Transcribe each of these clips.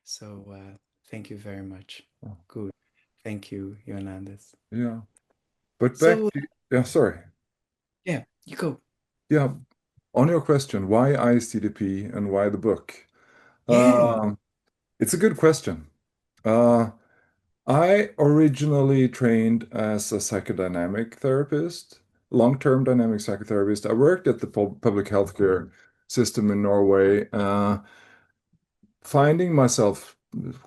So thank you very much. Oh, Good. Thank you, Jon Anders. yeah. But back So to, yeah, sorry. yeah, you go. Yeah, on your question, why ISTDP and why the book? Yeah. Um, it's a good question. Uh, I originally trained as a psychodynamic therapist, long-term dynamic psychotherapist. I worked at the public healthcare system in Norway, finding myself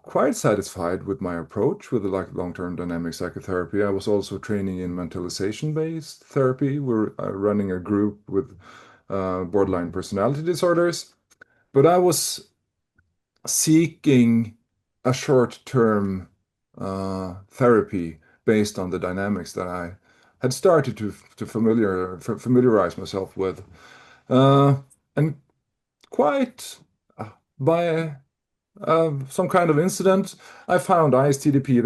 quite satisfied with my approach with the like long-term dynamic psychotherapy. I was also training in mentalization-based therapy. We're running a group with borderline personality disorders, but I was seeking a short-term therapy based on the dynamics that I had started to familiarize myself with, uh, and quite by some kind of incident, I found ISTDP.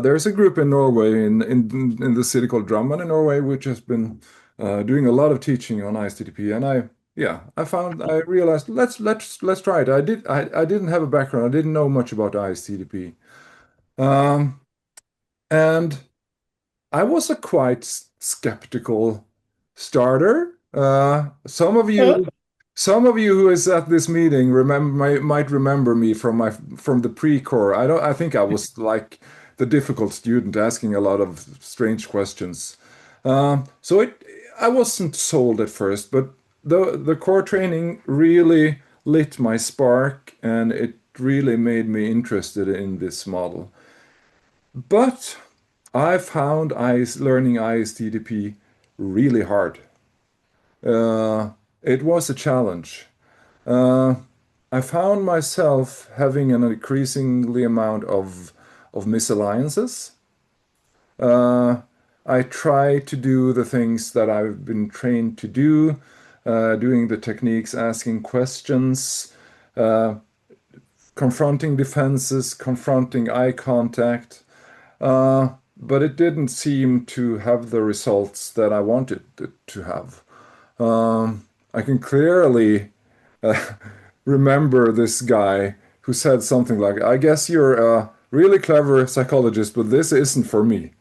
There's a group in Norway in the city called Drammen in Norway, which has been doing a lot of teaching on ISTDP, and I realized let's try it. I didn't have a background. I didn't know much about ISTDP, um, and I was a quite skeptical starter. Some of you who is at this meeting might remember me from the pre-core. I think I was like the difficult student asking a lot of strange questions. I wasn't sold at first, but the core training really lit my spark, and it really made me interested in this model. But I found learning ISTDP really hard. Uh, it was a challenge. Uh, I found myself having an increasingly amount of misalliances. Uh, I try to do the things that I've been trained to do, doing the techniques, asking questions, uh, confronting defenses, confronting eye contact. But it didn't seem to have the results that I wanted it to have. I can clearly remember this guy who said something like, I guess you're a really clever psychologist, but this isn't for me.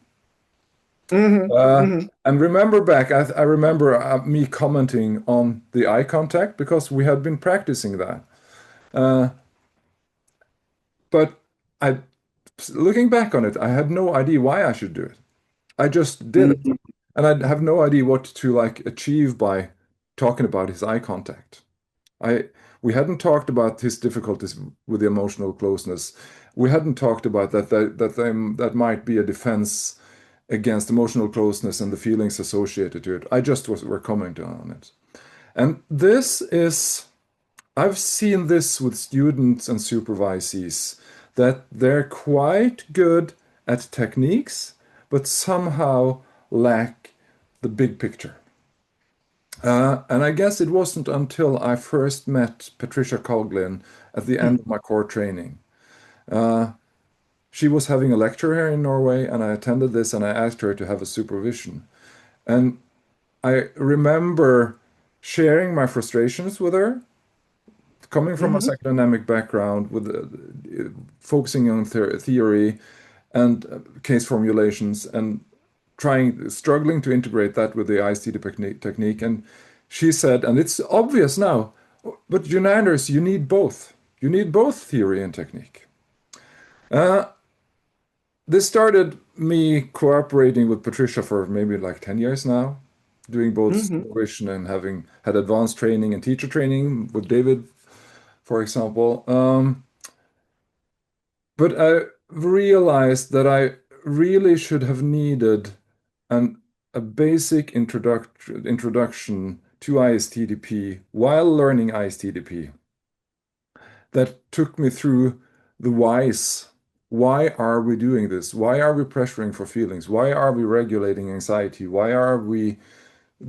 Hmm. Uh, Hmm. and remember back, I remember me commenting on the eye contact because we had been practicing that. Uh, but I, looking back on it, I had no idea why I should do it. I just did it. Hmm. And I have no idea what to like achieve by talking about his eye contact. I We hadn't talked about his difficulties with the emotional closeness. We hadn't talked about that might be a defense against emotional closeness and the feelings associated to it. I just were commenting on it. And I've seen this with students and supervisees that they're quite good at techniques, but somehow lack the big picture. And I guess it wasn't until I first met Patricia Coughlin at the end of my core training. Uh, she was having a lecture here in Norway, and I attended this and I asked her to have a supervision. And I remember sharing my frustrations with her, coming from a Hmm. psychodynamic background, with focusing on theory and case formulations, and struggling to integrate that with the ISTD technique. And she said, and it's obvious now, but Jon Anders, you need both. You need both theory and technique. Uh, this started me cooperating with Patricia for maybe like 10 years now, doing both Hmm. supervision and having had advanced training and teacher training with David, for example. But I realized that I really should have needed an, a basic introduction to ISTDP while learning ISTDP that took me through the whys. Why are we doing this? Why are we pressuring for feelings? Why are we regulating anxiety? Why are we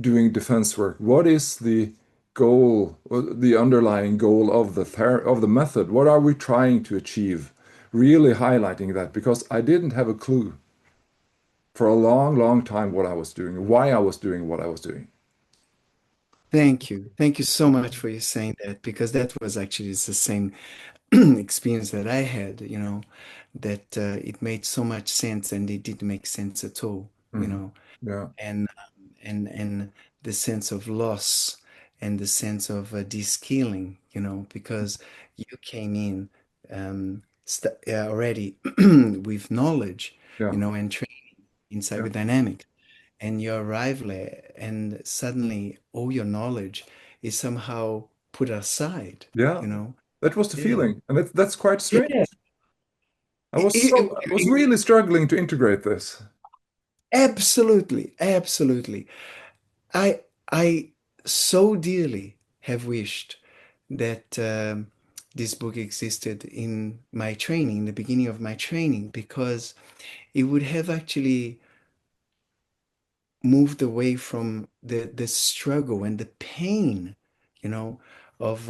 doing defense work? What is the goal, or the underlying goal of of the method? What are we trying to achieve? Really highlighting that because I didn't have a clue for a long, long time what I was doing, why I was doing what I was doing. Thank you. Thank you so much for you saying that because that was actually the same. experience that I had, that it made so much sense and it didn't make sense at all, Hmm. Yeah. and and the sense of loss and the sense of de-skilling, because you came in st already with knowledge, Yeah. and training in Yeah. psychodynamics, and you arrive there, and suddenly all your knowledge is somehow put aside, Yeah. you know. That was the Yeah. feeling. And that's quite strange. Yeah. It- it- I was really struggling to integrate this. Absolutely, absolutely. I I so dearly have wished that this book existed in my training, in the beginning of my training, because it would have actually moved away from the struggle and the pain, you know, of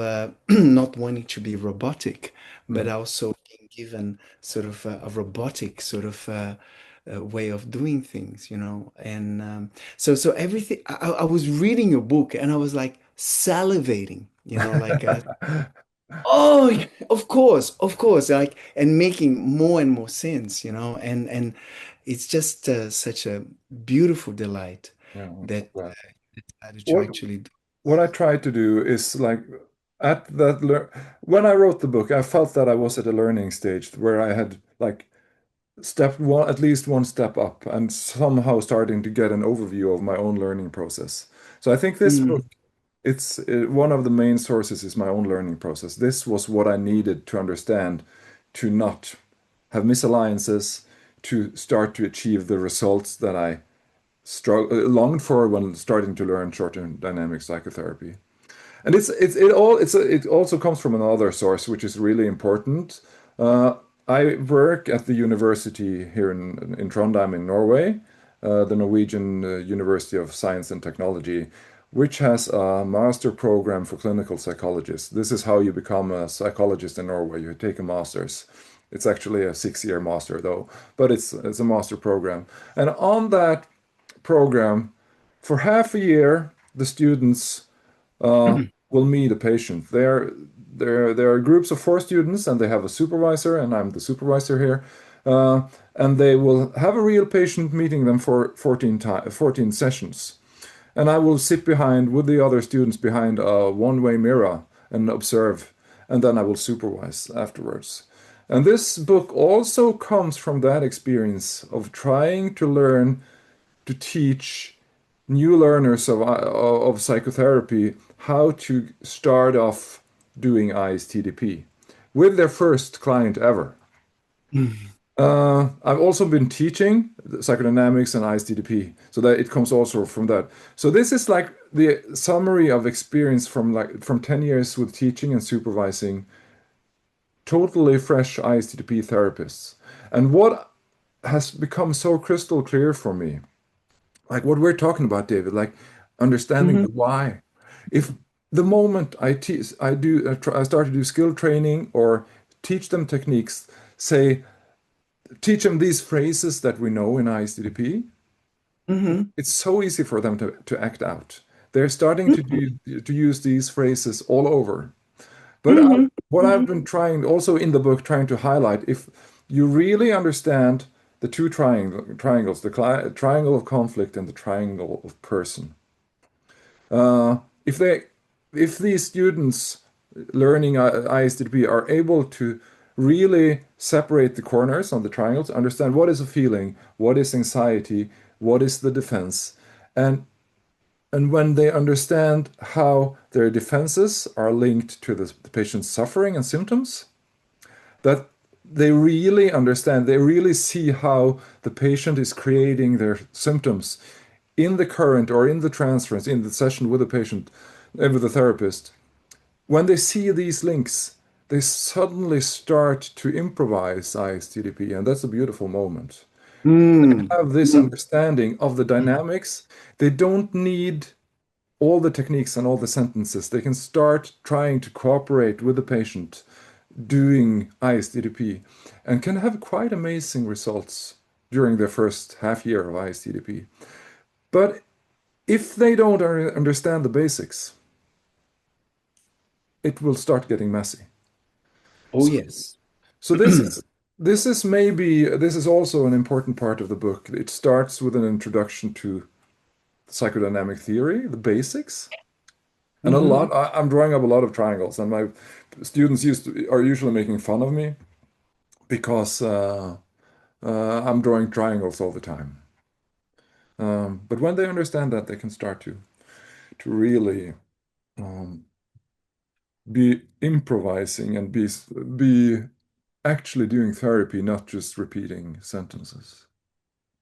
not wanting to be robotic, but Mm. also being given sort of a robotic sort of way of doing things, And so everything. I was reading a book and I was like salivating, like. Oh, yeah, of course, like, and making more and more sense, and it's just such a beautiful delight Yeah, I'm so that glad. decided to What actually do what this. I tried to do is like at that lear when I wrote the book, I felt that I was at a learning stage where I had like step one, at least one step up, and somehow starting to get an overview of my own learning process. So I think this book, Mm, it's one of the main sources is my own learning process. This was what I needed to understand to not have misalliances, to start to achieve the results that I longed for when starting to learn short-term dynamic psychotherapy. And it also comes from another source, which is really important. Uh, I work at the university here in Trondheim in Norway, the Norwegian University of Science and Technology, which has a master program for clinical psychologists. This is how you become a psychologist in Norway. You take a master's. It's actually a 6-year master though, but it's a master program. And on that program, for half a year, the students will meet a patient. There are groups of 4 students, and they have a supervisor, and I'm the supervisor here. And they will have a real patient meeting them for 14 sessions. And I will sit behind with the other students behind a one-way mirror and observe, and then I will supervise afterwards. And this book also comes from that experience of trying to learn to teach new learners of psychotherapy how to start off doing ISTDP with their first client ever. mm, I've also been teaching psychodynamics and ISTDP, so that it comes also from that. So this is like the summary of experience from 10 years with teaching and supervising totally fresh ISTDP therapists. And what has become so crystal clear for me, like what we're talking about, David, like understanding mhm, the why. If the moment I teach, I start to do skill training or teach them techniques, say, teach them these phrases that we know in ISTDP, mhm, it's so easy for them to act out. They're starting mhm, to use these phrases all over. But mhm, what I've mhm, been trying, also in the book, trying to highlight, if you really understand the two triangles, the triangle of conflict and the triangle of person, uh, if they, if these students learning ISTP are able to really separate the corners on the triangles, understand what is a feeling, what is anxiety, what is the defense, and when they understand how their defenses are linked to the patient's suffering and symptoms, that they really understand, they really see how the patient is creating their symptoms in the current or in the transference, in the session with the patient, with the therapist. When they see these links, they suddenly start to improvise ISTDP, and that's a beautiful moment. mm, Have this mm, understanding of the dynamics. They don't need all the techniques and all the sentences. They can start trying to cooperate with the patient doing ISTDP and can have quite amazing results during their first half year of ISTDP. But if they don't understand the basics, it will start getting messy. Oh, So, yes. so this is also an important part of the book. It starts with an introduction to psychodynamic theory, the basics, and Hmm. I'm drawing up a lot of triangles, and my students are usually making fun of me because I'm drawing triangles all the time. But when they understand that, they can start to really um, be improvising and be actually doing therapy, not just repeating sentences.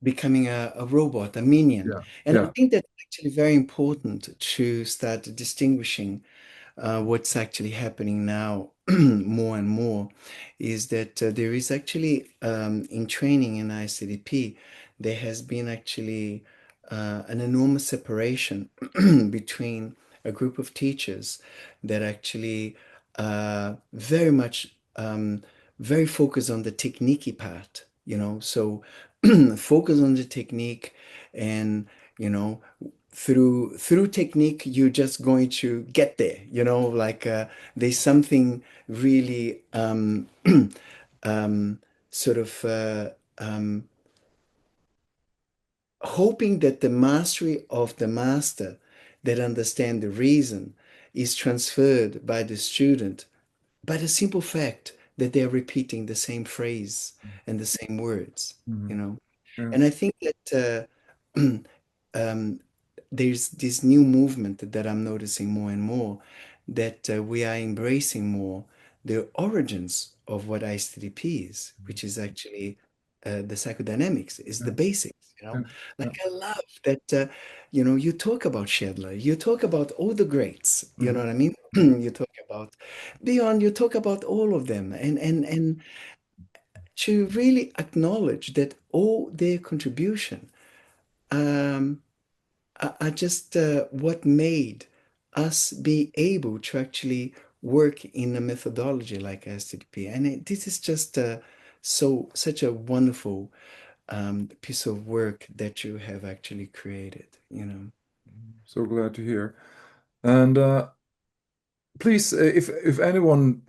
Becoming a robot, a minion. Yeah, And I yeah. think that's actually very important to start distinguishing what's actually happening now more and more is that there is actually in training in ISTDP, there has been actually an enormous separation between a group of teachers that actually very much very focused on the techniquey part, so focus on the technique and you know through technique you're just going to get there, like there's something really um, sort of hoping that the mastery of the master that understand the reason is transferred by the student by the simple fact that they're repeating the same phrase and the same words, you Mhm. know. Yeah. And I think that um, there's this new movement that I'm noticing more and more that we are embracing more the origins of what ISTDP is, which is actually the psychodynamics, is Yeah. the basics, Yeah. Like Yeah. I love that, you talk about Shedler, you talk about all the greats, you know Mhm. what I mean? Mhm. You talk about Beyond, you talk about all of them, and to really acknowledge that all their contribution um, are just what made us be able to actually work in a methodology like STDP. And this is just such a wonderful piece of work that you have actually created. So glad to hear. And please, if anyone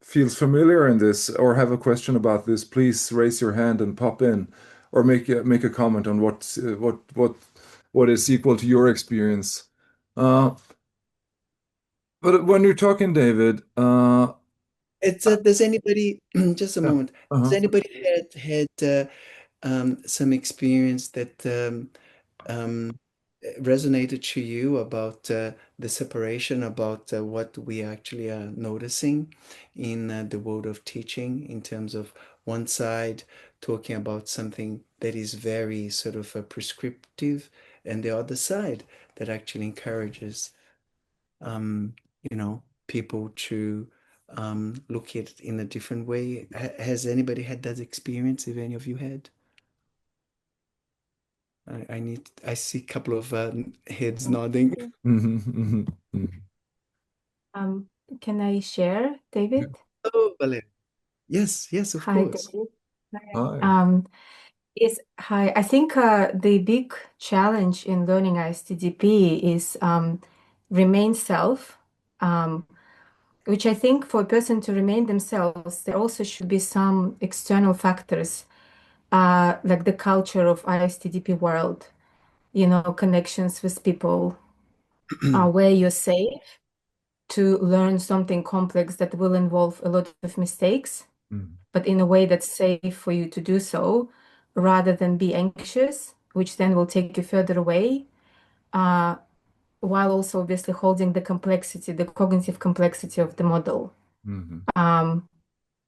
feels familiar in this or have a question about this, please raise your hand and pop in, or make a comment on what is equal to your experience. Uh, but when you're talking, David, It's does anybody just a yeah, moment? Has uh-huh. anybody had some experience that um, resonated to you about the separation, about what we actually are noticing in the world of teaching, in terms of one side talking about something that is very sort of prescriptive, and the other side that actually encourages, people to look at it in a different way. Has anybody had that experience? If any of you had? I see a couple of heads nodding. Mhm, mhm, mhm. Um, can I share, Yeah. David? Oh, Valeria. Yes, yes, of Hi, course. David. Hi. Um, yes, hi. I think the big challenge in learning ISTDP is remain self, um, which I think for a person to remain themselves, there also should be some external factors, like the culture of ISTDP world, connections with people, where you're safe to learn something complex that will involve a lot of mistakes, Mhm, but in a way that's safe for you to do so, rather than be anxious, which then will take you further away, uh, while also obviously holding the complexity, the cognitive complexity of the model. mhm, Um,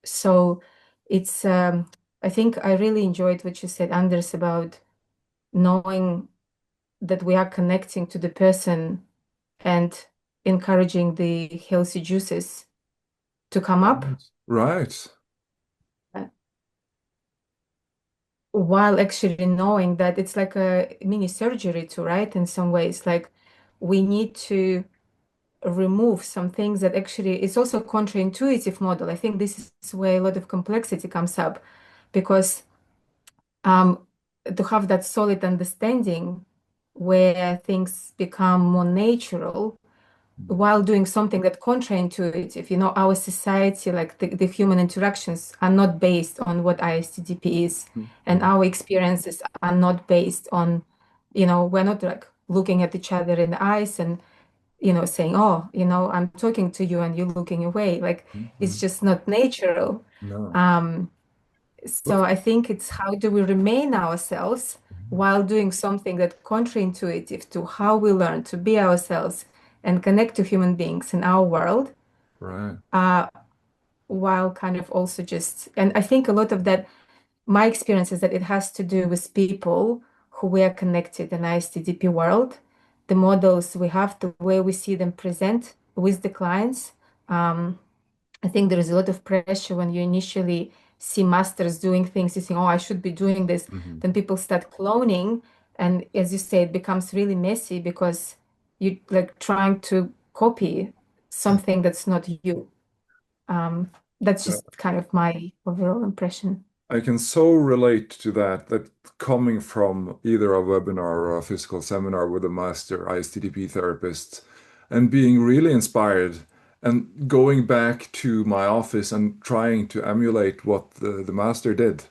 so it's, I think I really enjoyed what you said, Anders, about knowing that we are connecting to the person and encouraging the healthy juices to come up, Right. Right. uh, while actually knowing that it's like a mini surgery too, right? In some ways, like we need to remove some things that actually it's also a counterintuitive model. I think this is where a lot of complexity comes up because um, to have that solid understanding where things become more natural, while doing something that counterintuitive. Our society, like the human interactions, are not based on what ISTDP is, and our experiences are not based on, we're not like looking at each other in the eyes and, saying, oh, I'm talking to you and you're looking away. Like, it's just not natural. No. So I think it's how do we remain ourselves while doing something that counterintuitive to how we learn to be ourselves and connect to human beings in our world, Right. while kind of also and I think a lot of that, my experience is that it has to do with people who were connected in ISTDP world, the models we have, the way we see them present with the clients. I think there is a lot of pressure when you initially see masters doing things, you think, oh, I should be doing this. Then people start cloning. And as you say, it becomes really messy because you like trying to copy something that's not you. That's Yeah. just kind of my overall impression. I can so relate to that coming from either a webinar or a physical seminar with a master ISTDP therapist and being really inspired and going back to my office and trying to emulate what the master did.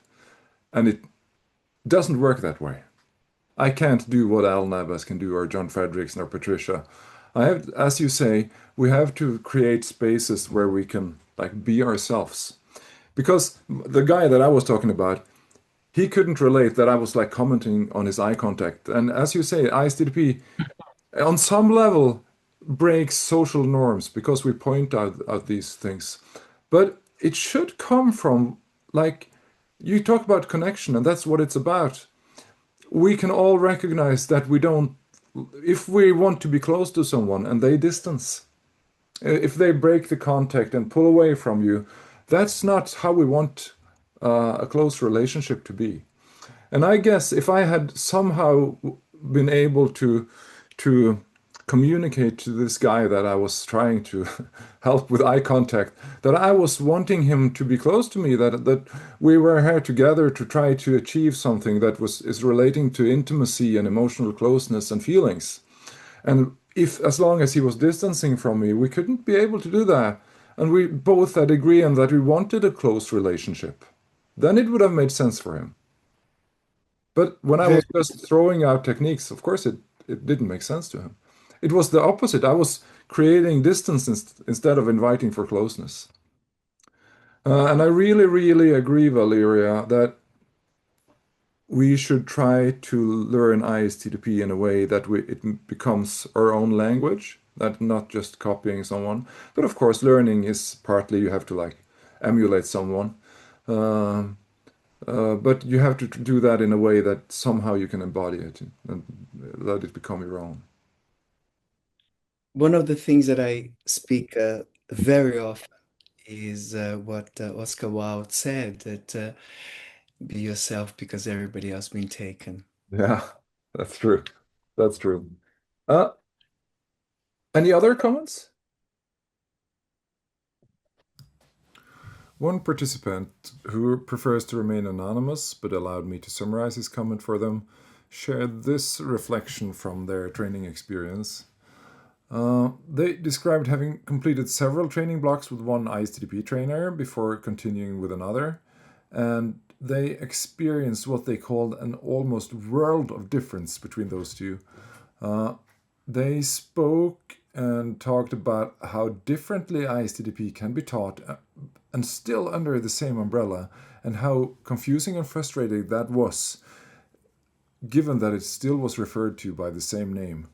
And it doesn't work that way. I can't do what Al Navas can do or John Frederiksen or Patricia. I have, as you say, we have to create spaces where we can like be ourselves. Because the guy that I was talking about, he couldn't relate that I was like commenting on his eye contact. And as you say, ISTDP on some level breaks social norms because we point out these things. But it should come from like you talk about connection, and that's what it's about. We can all recognize that we don't, if we want to be close to someone and they distance, if they break the contact and pull away from you, that's not how we want a close relationship to be. And I guess if I had somehow been able to communicate to this guy that I was trying to help with eye contact, that I was wanting him to be close to me, that we were here together to try to achieve something that is relating to intimacy and emotional closeness and feelings. And if as long as he was distancing from me, we couldn't be able to do that. And we both had agreed on that we wanted a close relationship. Then it would have made sense for him. But when I Very, was just throwing out techniques, of course it didn't make sense to him. It was the opposite. I was creating distance instead of inviting for closeness. And I really, really agree, Valeria, that we should try to learn ISTDP in a way that it becomes our own language, that not just copying someone. But of course, learning is partly you have to like emulate someone. Um, but you have to do that in a way that somehow you can embody it and let it become your own. one of the things that I speak very often is what Oscar Wilde said, that be yourself because everybody else been taken. Yeah, that's true. That's true. Uh, any other comments? One participant who prefers to remain anonymous but allowed me to summarize his comment for them shared this reflection from their training experience. They described having completed several training blocks with one ISTDP trainer before continuing with another, and they experienced what they called an almost world of difference between those two. They spoke and talked about how differently ISTDP can be taught and still under the same umbrella, and how confusing and frustrating that was, given that it still was referred to by the same name.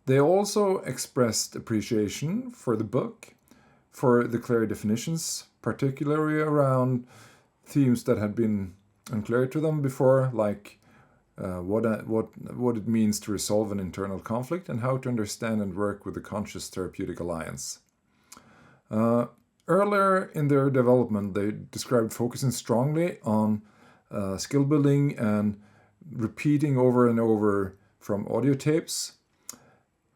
They also expressed appreciation for the book, for the clear definitions, particularly around themes that had been unclear to them before, like what it means to resolve an internal conflict and how to understand and work with the conscious therapeutic alliance. Earlier in their development, they described focusing strongly on skill building and repeating over and over from audio tapes.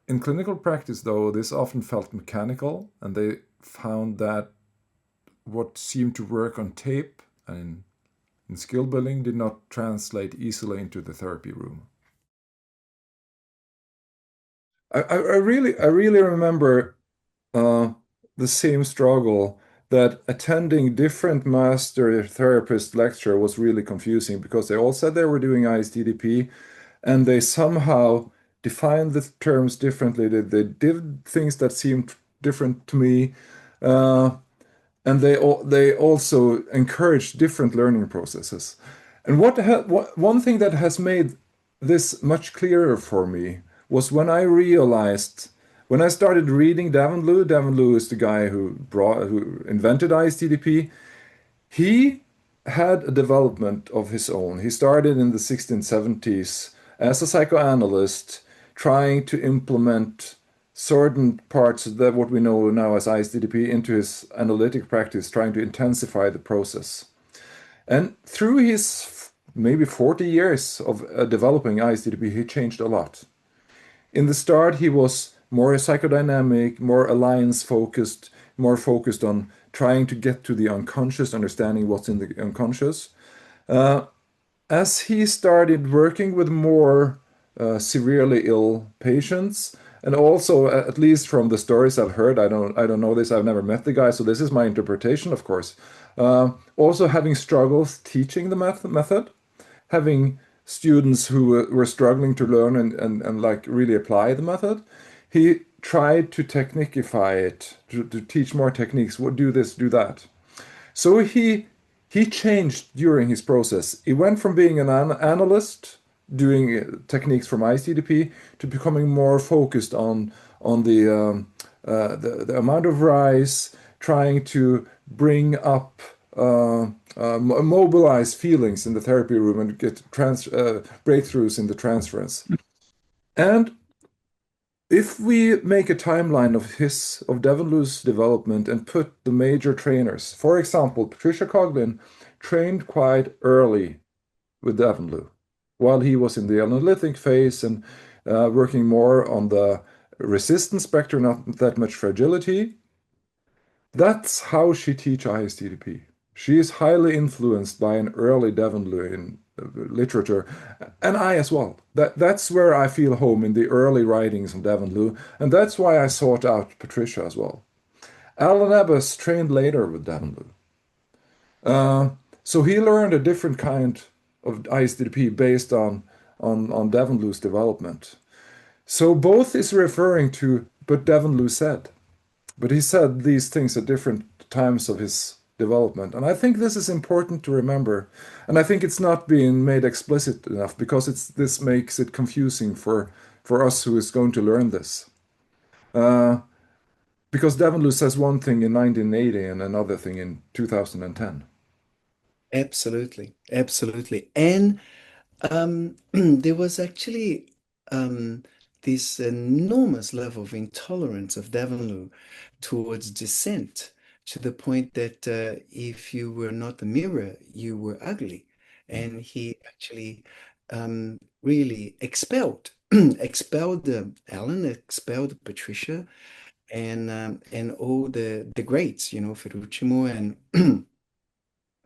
In clinical practice, though, this often felt mechanical, and they found that what seemed to work on tape and in skill building did not translate easily into the therapy room. I really remember uh, the same struggle that attending different master therapist lecture was really confusing because they all said they were doing ISTDP and they somehow defined the terms differently. They did things that seemed different to me. Uh, and they also encourage different learning processes. And one thing that has made this much clearer for me was when I realized when I started reading Davin Liu. Davin Liu is the guy who invented ISTDP. He had a development of his own. He started in the 1670s as a psychoanalyst, trying to implement certain parts of that what we know now as ISTDP into his analytic practice, trying to intensify the process. And through his maybe 40 years of developing ISTDP, he changed a lot. In the start, he was more psychodynamic, more alliance focused, more focused on trying to get to the unconscious, understanding what's in the unconscious. Uh, as he started working with more severely ill patients, and also at least from the stories I've heard, I don't know this, I've never met the guy, so this is my interpretation, of course. Also having struggles teaching the method, having students who were struggling to learn and like really apply the method, he tried to technicify it, to teach more techniques. What do this, do that. So he changed during his process. He went from being an analyst, doing techniques from ICDP, to becoming more focused on the amount of rise, trying to bring up mobilize feelings in the therapy room and get breakthroughs in the transference. And if we make a timeline of Devon Liu's development and put the major trainers, for example, Patricia Coughlin trained quite early with Devon Liu, while he was in the analytic phase and working more on the resistance spectrum, not that much fragility. That's how she teaches ISTDP. She is highly influenced by an early Devon Liu in literature, and I as well. That's where I feel home in the early writings of Devon Liu, and that's why I sought out Patricia as well. Alan Abbas trained later with Devon Liu. So he learned a different kind of ISTDP based on Devon Liu's development. So both is referring to, but Devon Liu said. But he said these things at different times of his development. And I think this is important to remember. And I think it's not being made explicit enough because this makes it confusing for us who is going to learn this. Uh, because Devon Liu says one thing in 1980 and another thing in 2010. Absolutely, absolutely. And there was actually this enormous level of intolerance of Devon towards dissent, to the point that if you were not a mirror, you were ugly. And he actually really expelled expelled Alan, expelled Patricia, and all the greats, Ferruccio and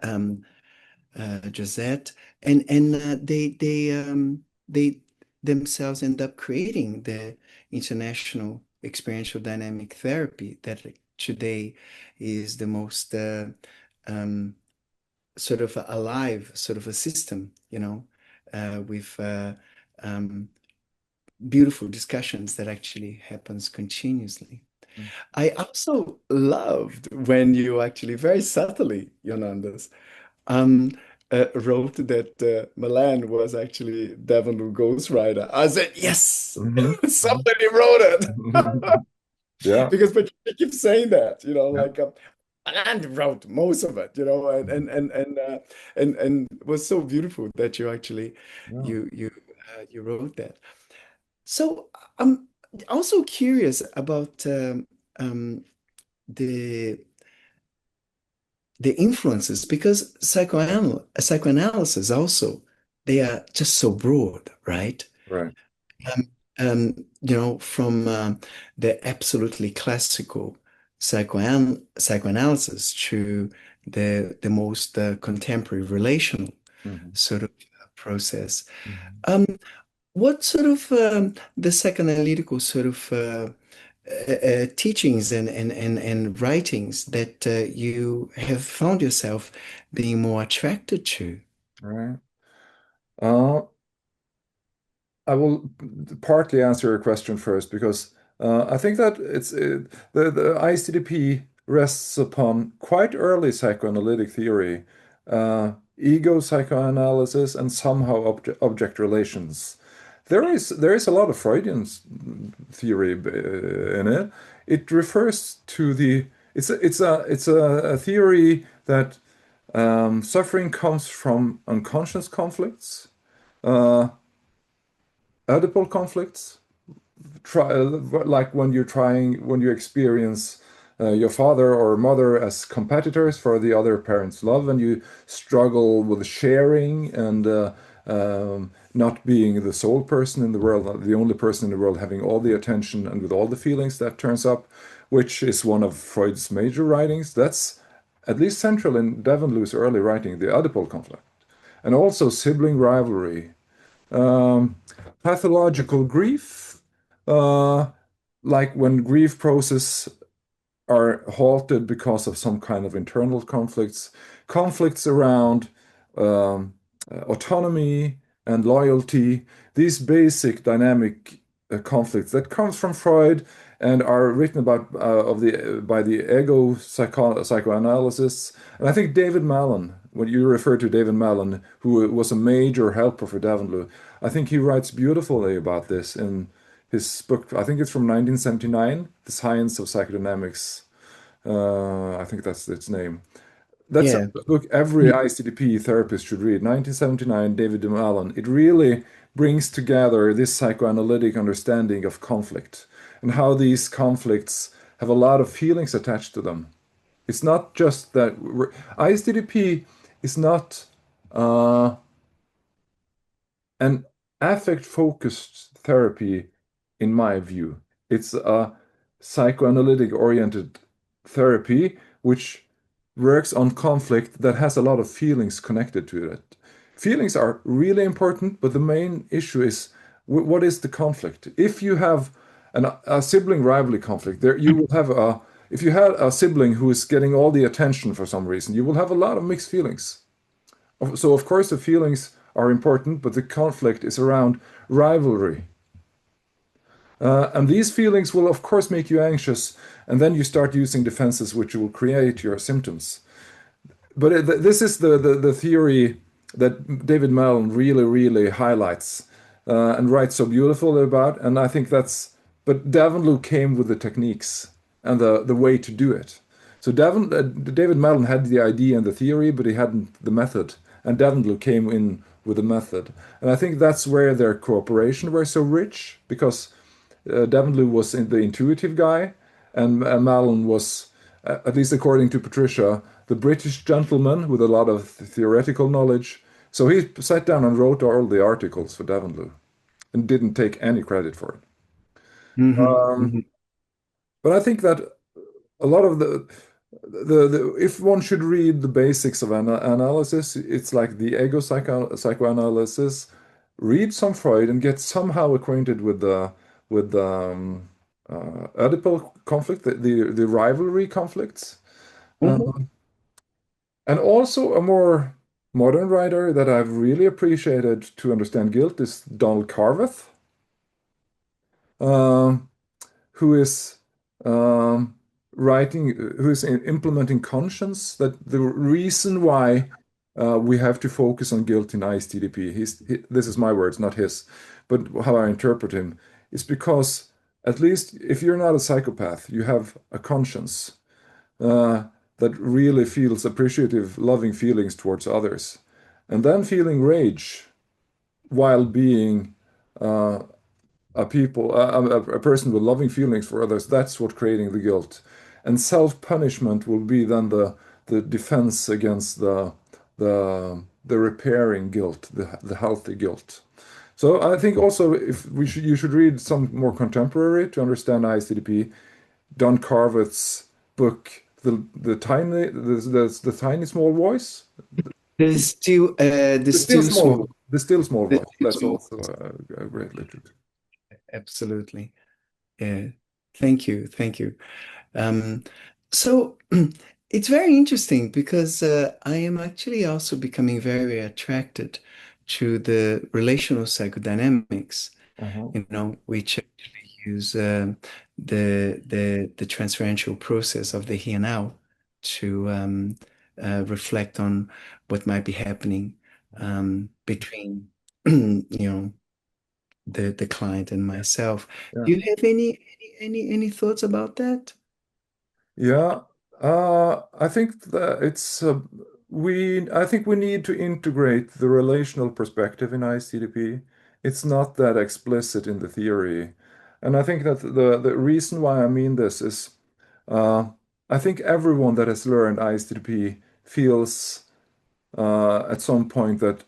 um, Josette, and they themselves end up creating the International Experiential Dynamic Therapy that today is the most um, sort of alive sort of a system, with um, beautiful discussions that actually happens continuously. Mm. I also loved when you actually very subtly, Jonas, um, wrote that Milan was actually Devon Liu ghostwriter. I said, yes, Mhm. somebody wrote it. Yeah, Because Patricia keeps saying that, yeah, like Milan wrote most of it, and it was so beautiful that you actually yeah. you wrote that. So I'm also curious about um, the the influences, because psychoanalysis also, they are just so broad, right? Right. From the absolutely classical psychoanalysis to the most contemporary relational Mhm. sort of process. Mhm. Um, what sort of the psychoanalytical sort of teachings and writings that you have found yourself being more attracted to? Right. Uh, I will partly answer your question first because I think that the ISTDP rests upon quite early psychoanalytic theory, ego psychoanalysis, and somehow object relations. There is a lot of Freudian theory in it. It refers to the it's a theory that suffering comes from unconscious conflicts. Uh, Oedipal conflicts, like when you experience your father or mother as competitors for the other parent's love, and you struggle with sharing and not being the sole person in the world, not the only person in the world having all the attention and with all the feelings that turns up, which is one of Freud's major writings. That's at least central in Devon Lewis' early writing, the Oedipal conflict, and also sibling rivalry, um, pathological grief, uh, like when grief process are halted because of some kind of internal conflicts, conflicts around um, autonomy and loyalty, these basic dynamic conflicts that comes from Freud and are written about of the by the psychoanalysis. And I think David Mallon, when you refer to David Mallon, who was a major helper for Davenport, I think he writes beautifully about this in his book. I think it's from 1979, The Science of Psychodynamics. I think that's its name. That's a Yeah. book every ICDP therapist should read. 1979, David Allen. It really brings together this psychoanalytic understanding of conflict and how these conflicts have a lot of feelings attached to them. It's not just that ISTDP is not uh, an affect-focused therapy, in my view. It's a psychoanalytic oriented therapy which works on conflict that has a lot of feelings connected to it. Feelings are really important, but the main issue is what is the conflict? If you have a sibling rivalry conflict, there you will have a if you had a sibling who is getting all the attention for some reason, you will have a lot of mixed feelings. So of course the feelings are important, but the conflict is around rivalry. And these feelings will of course make you anxious, and then you start using defenses which will create your symptoms. But this is the theory that David Mellon really highlights and writes so beautifully about. And I think but Davenlu came with the techniques and the way to do it. So David Mellon had the idea and the theory, but he hadn't the method. And Davenlu came in with the method. And I think that's where their cooperation were so rich, because Davenlu was the intuitive guy, and Mellon was, at least according to Patricia, the British gentleman with a lot of theoretical knowledge. So he sat down and wrote all the articles for Davenlu and didn't take any credit for it. Hmm. Um, Hmm. but I think that a lot of the if one should read the basics of analysis, it's like the psychoanalysis. Read some Freud and get somehow acquainted with Oedipal conflict, the rivalry conflicts. Hmm. Um, and also a more modern writer that I've really appreciated to understand guilt is Donald Carveth, um, who is um, who is implementing conscience. That the reason why we have to focus on guilt in ISTDP, this is my words, not his, but how I interpret him, is because at least if you're not a psychopath, you have a conscience uh, that really feels appreciative, loving feelings towards others. And then feeling rage while being uh, a person with loving feelings for others, that's what creating the guilt. And self-punishment will be then the defense against the repairing guilt, the healthy guilt. So I think also if you should read some more contemporary to understand ICDP, Don Carvett's book, the tiny small voice. The still small, The still small the voice. still That's small. also a great literature. Absolutely. Yeah. Thank you. Thank you. Um, so it's very interesting because I am actually also becoming very attracted to the relational psychodynamics, Uh-huh. which actually use the transferential process of the here now to reflect on what might be happening between the client and myself. Yeah. Do you have any thoughts about that? Yeah, I think that I think we need to integrate the relational perspective in ISTDP. It's not that explicit in the theory. And I think that the reason why I mean this is uh, I think everyone that has learned ISTDP feels at some point that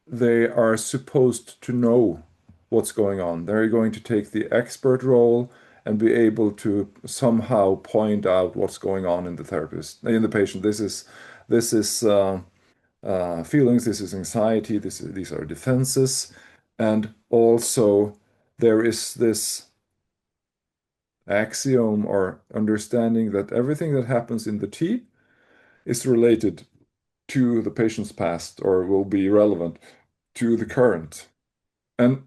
they are supposed to know what's going on. They're going to take the expert role and be able to somehow point out what's going on in the therapist, in the patient. This is feelings. This is anxiety. These are defenses, and also there is this axiom or understanding that everything that happens in the T is related to the patient's past or will be relevant to the current. And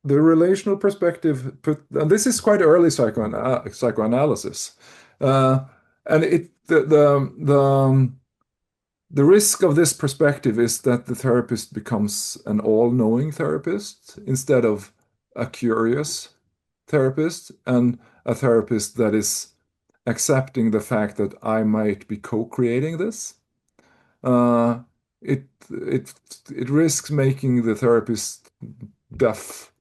the relational perspective and this is quite early psychoanalysis, uh, and the risk of this perspective is that the therapist becomes an all-knowing therapist instead of a curious therapist and a therapist that is accepting the fact that I might be co-creating this. Uh, it risks making the therapist deaf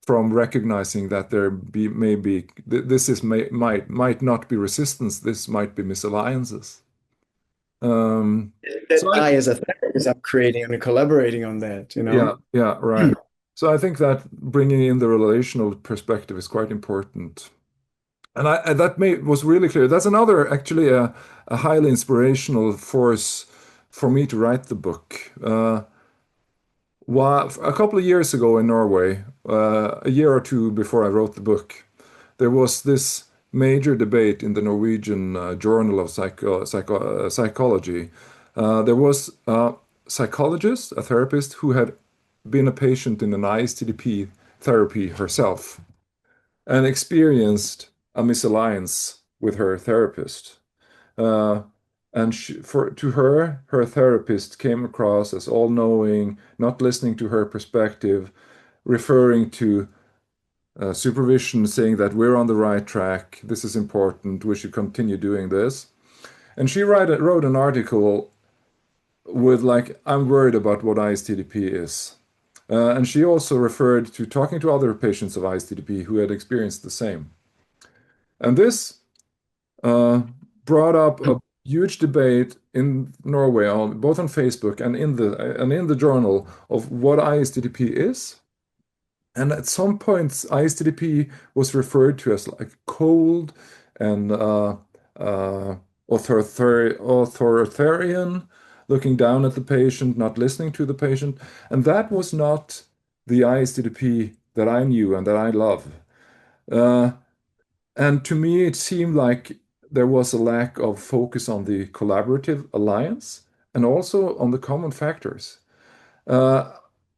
from recognizing that there be maybe this is might not be resistance. This might be misalliances. Um, That so I, as a therapist, I'm creating and collaborating on that, you yeah, know? yeah, right. So I think that bringing in the relational perspective is quite important. And that was really clear. That's another actually a highly inspirational force for me to write the book. A couple of years ago in Norway, a year or two before I wrote the book, there was this major debate in the Norwegian Journal of Psychology. There was a psychologist, a therapist, who had been a patient in an ISTDP therapy herself and experienced a misalliance with her therapist. Uh, and to her, her therapist came across as all-knowing, not listening to her perspective, referring to supervision, saying that we're on the right track, this is important, we should continue doing this. And she wrote an article with like, I'm worried about what ISTDP is. And she also referred to talking to other patients of ISTDP who had experienced the same. And this uh, brought up a huge debate in Norway, both on Facebook and in the journal of what ISTDP is. And at some points, ISTDP was referred to as like cold and authoritarian, looking down at the patient, not listening to the patient. And that was not the ISTDP that I knew and that I love. Uh, and to me, it seemed like there was a lack of focus on the collaborative alliance and also on the common factors. Uh,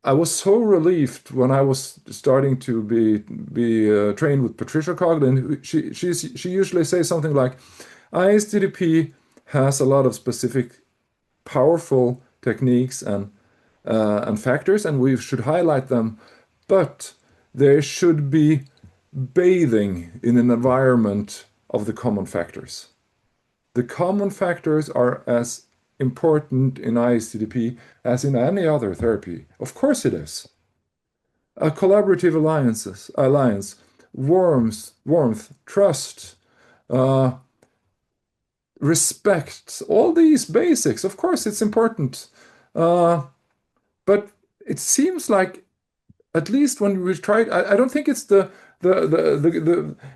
I was so relieved when I was starting to be trained with Patricia Coughlin. She usually says something like, ISTDP has a lot of specific powerful techniques and factors, and we should highlight them, but they should be bathing in an environment of the common factors. The common factors are as important in ISTDP as in any other therapy. Of course it is. A collaborative alliance, warmth, trust, uh, respect, all these basics. Of course it's important. Uh, but it seems like at least when we tried, I don't think it's the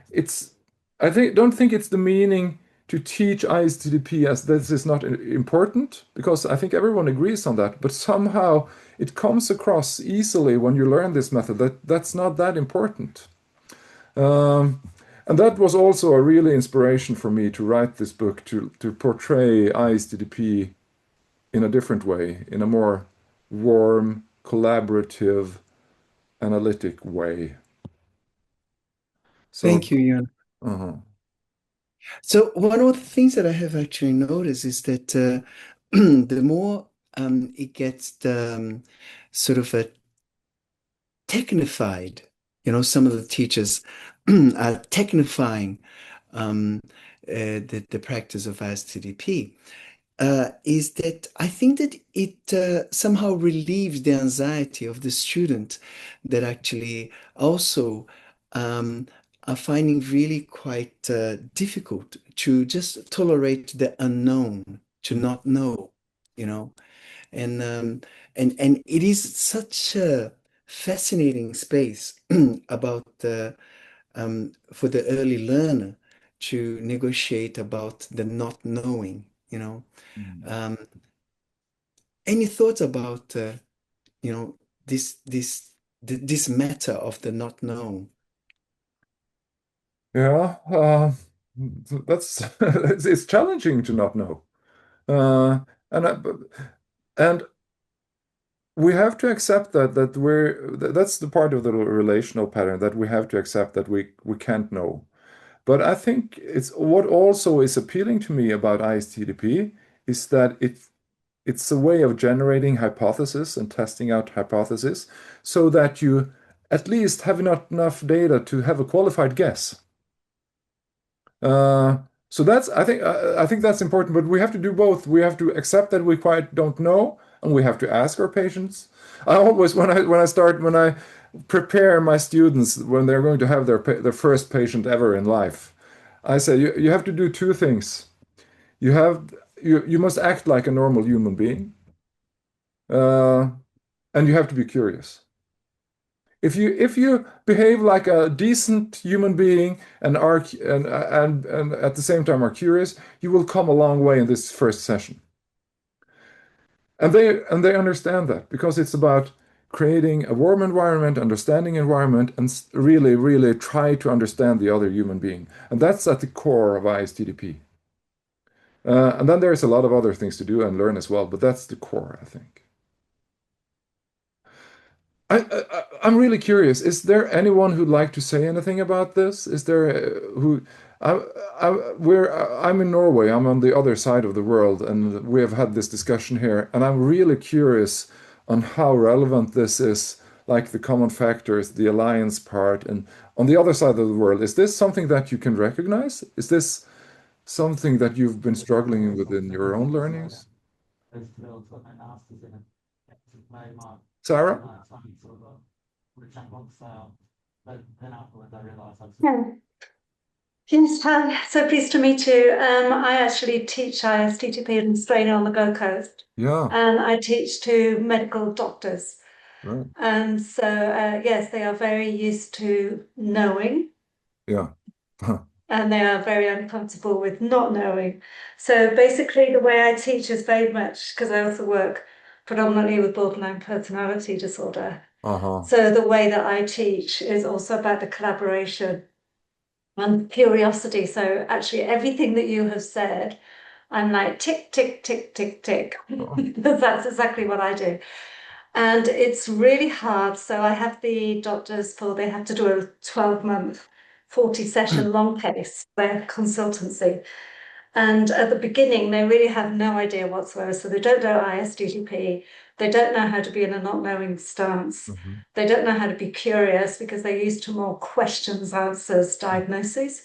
it's I think don't think it's the meaning to teach ISTDP as this is not important, because I think everyone agrees on that, but somehow it comes across easily when you learn this method that that's not that important. Um, and that was also a really inspiration for me to write this book, to portray ISTDP in a different way, in a more warm, collaborative, analytic way. So, Thank you, Jan. uh-huh. So one of the things that I have actually noticed is that the more it gets sort of technified, some of the teachers are technifying the practice of ISTDP. Is that I think that it somehow relieves the anxiety of the student that actually also are finding really quite difficult to just tolerate the unknown, to not know, you know, and it is such a fascinating space about for the early learner to negotiate about the not knowing, you know. Mm. Um, any thoughts about you know this matter of the not known? Yeah, that's it's challenging to not know. Uh, and I, and we have to accept that's the part of the relational pattern that we have to accept that we can't know. But I think it's what also is appealing to me about ISTDP is that it's a way of generating hypotheses and testing out hypotheses so that you at least have not enough data to have a qualified guess. Uh, so that's I think that's important, but we have to do both. We have to accept that we quite don't know, and we have to ask our patients. I always when I prepare my students when they're going to have their first patient ever in life, I say you have to do two things. You must act like a normal human being, uh, and you have to be curious. If you behave like a decent human being and are and at the same time are curious, you will come a long way in this first session. And they understand that because it's about creating a warm environment, understanding environment, and really, really try to understand the other human being. And that's at the core of ISTDP. And then there's a lot of other things to do and learn as well, but that's the core, I think. I'm really curious. Is there anyone who'd like to say anything about this? Is there who? I, I'm in Norway. I'm on the other side of the world, and we have had this discussion here. And I'm really curious on how relevant this is, like the common factors, the alliance part, and on the other side of the world. Is this something that you can recognize? Is this something that you've been struggling with in your own learnings? Sarah? Yeah. Yes, hi. So pleased to meet you. I actually teach ISTTP in Australia on the Gold Coast, Yeah, and I teach to medical doctors. right. And so, yes, they are very used to knowing, Yeah. and they are very uncomfortable with not knowing. So basically, the way I teach is very much because I also work predominantly with borderline personality disorder. Uh-huh. So the way that I teach is also about the collaboration and curiosity. So actually, everything that you have said, I'm like tick, tick, tick, tick, tick. Because that's exactly what I do. And it's really hard. So I have the doctors they have to do a 12-month, 40-session long case, their consultancy. And at the beginning, they really have no idea whatsoever. So they don't know ISDGP. They don't know how to be in a not knowing stance. Mhm. They don't know how to be curious because they're used to more questions, answers, diagnoses.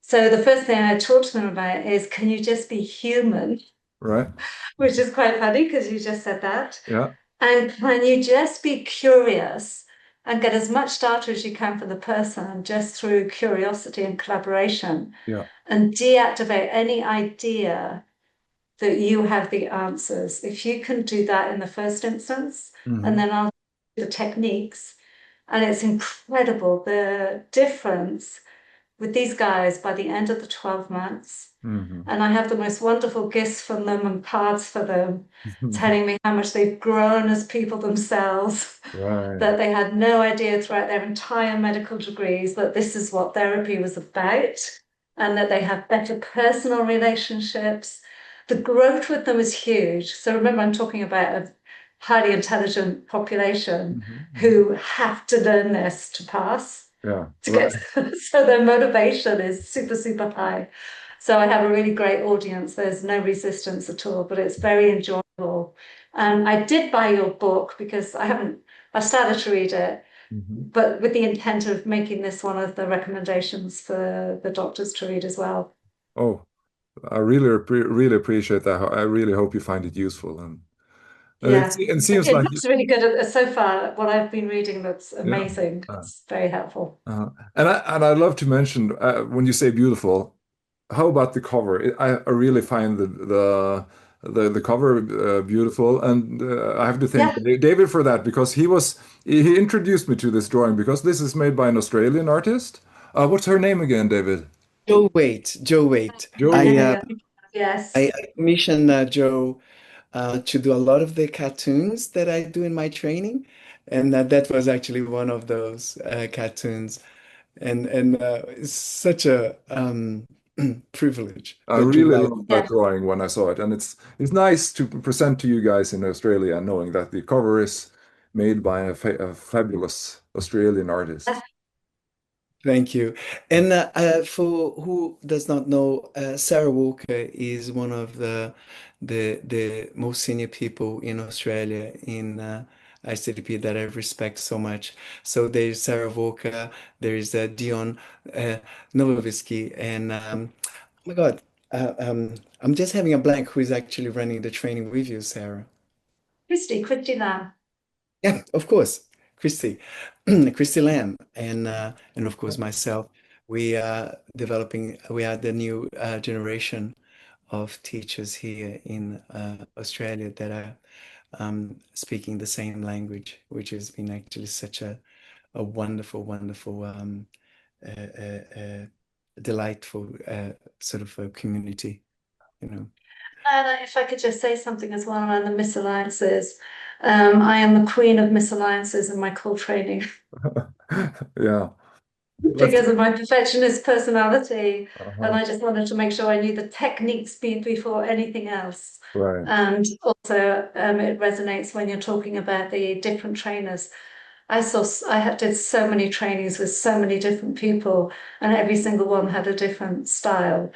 So the first thing I talk to them about is, can you just be human? Right. Which is quite funny because you just said that. Yeah. And can you just be curious and get as much data as you can for the person just through curiosity and collaboration Yeah. and deactivate any idea that you have the answers. If you can do that in the first instance, and Hmm. then I'll do the techniques, and it's incredible the difference with these guys by the end of the 12 months. Mm-hmm. And I have the most wonderful gifts from them and cards for them, telling me how much they've grown as people themselves, Right. that they had no idea throughout their entire medical degrees that this is what therapy was about, and that they have better personal relationships. The growth with them is huge. So remember, I'm talking about a highly intelligent population who have to learn this to pass. Yeah. To Right. get, so their motivation is super, super high. So I have a really great audience. There's no resistance at all, but it's very enjoyable. And I did buy your book because I started to read it, but with the intent of making this one of the recommendations for the doctors to read as well. Oh, I really appreciate that. I really hope you find it useful, and Yeah, it seems it like looks really good so far. What I've been reading looks yeah. amazing. It's very helpful. And I love to mention when you say beautiful, how about the cover? I really find the cover beautiful, and I have to thank Yeah, David for that because he introduced me to this drawing because this is made by an Australian artist. What's her name again, David? Joe Wait, Joe Wait. Joe. yes. I commissioned Joe to do a lot of the cartoons that I do in my training, and that was actually one of those cartoons, and it's such a privilege I that you really guys. love that Yeah. drawing when I saw it, and it's nice to present to you guys in Australia, knowing that the cover is made by a fabulous Australian artist. Thank you. And for who does not know, Sarah Walker is one of the most senior people in Australia in ISTDP that I respect so much. So there's Sarah Walker, there's Dion uh, Novovisky, and oh my God, I'm just having a blank who is actually running the training with you, Sarah. Christy Lamb. Yeah, of course, Christy, Christy Lamb, and of course myself. We are developing. We are the new generation of teachers here in Australia that are speaking the same language, which has been actually such a wonderful, wonderful, uh, uh, uh, delightful sort of a community, you know. And if I could just say something as well around the misalliances, I am the queen of misalliances in my core training Yeah, that's because of my perfectionist personality. And uh-huh. I just wanted to make sure I knew the techniques before anything else. Right. And also, it resonates when you're talking about the different trainers. Did so many trainings with so many different people, and every single one had a different style.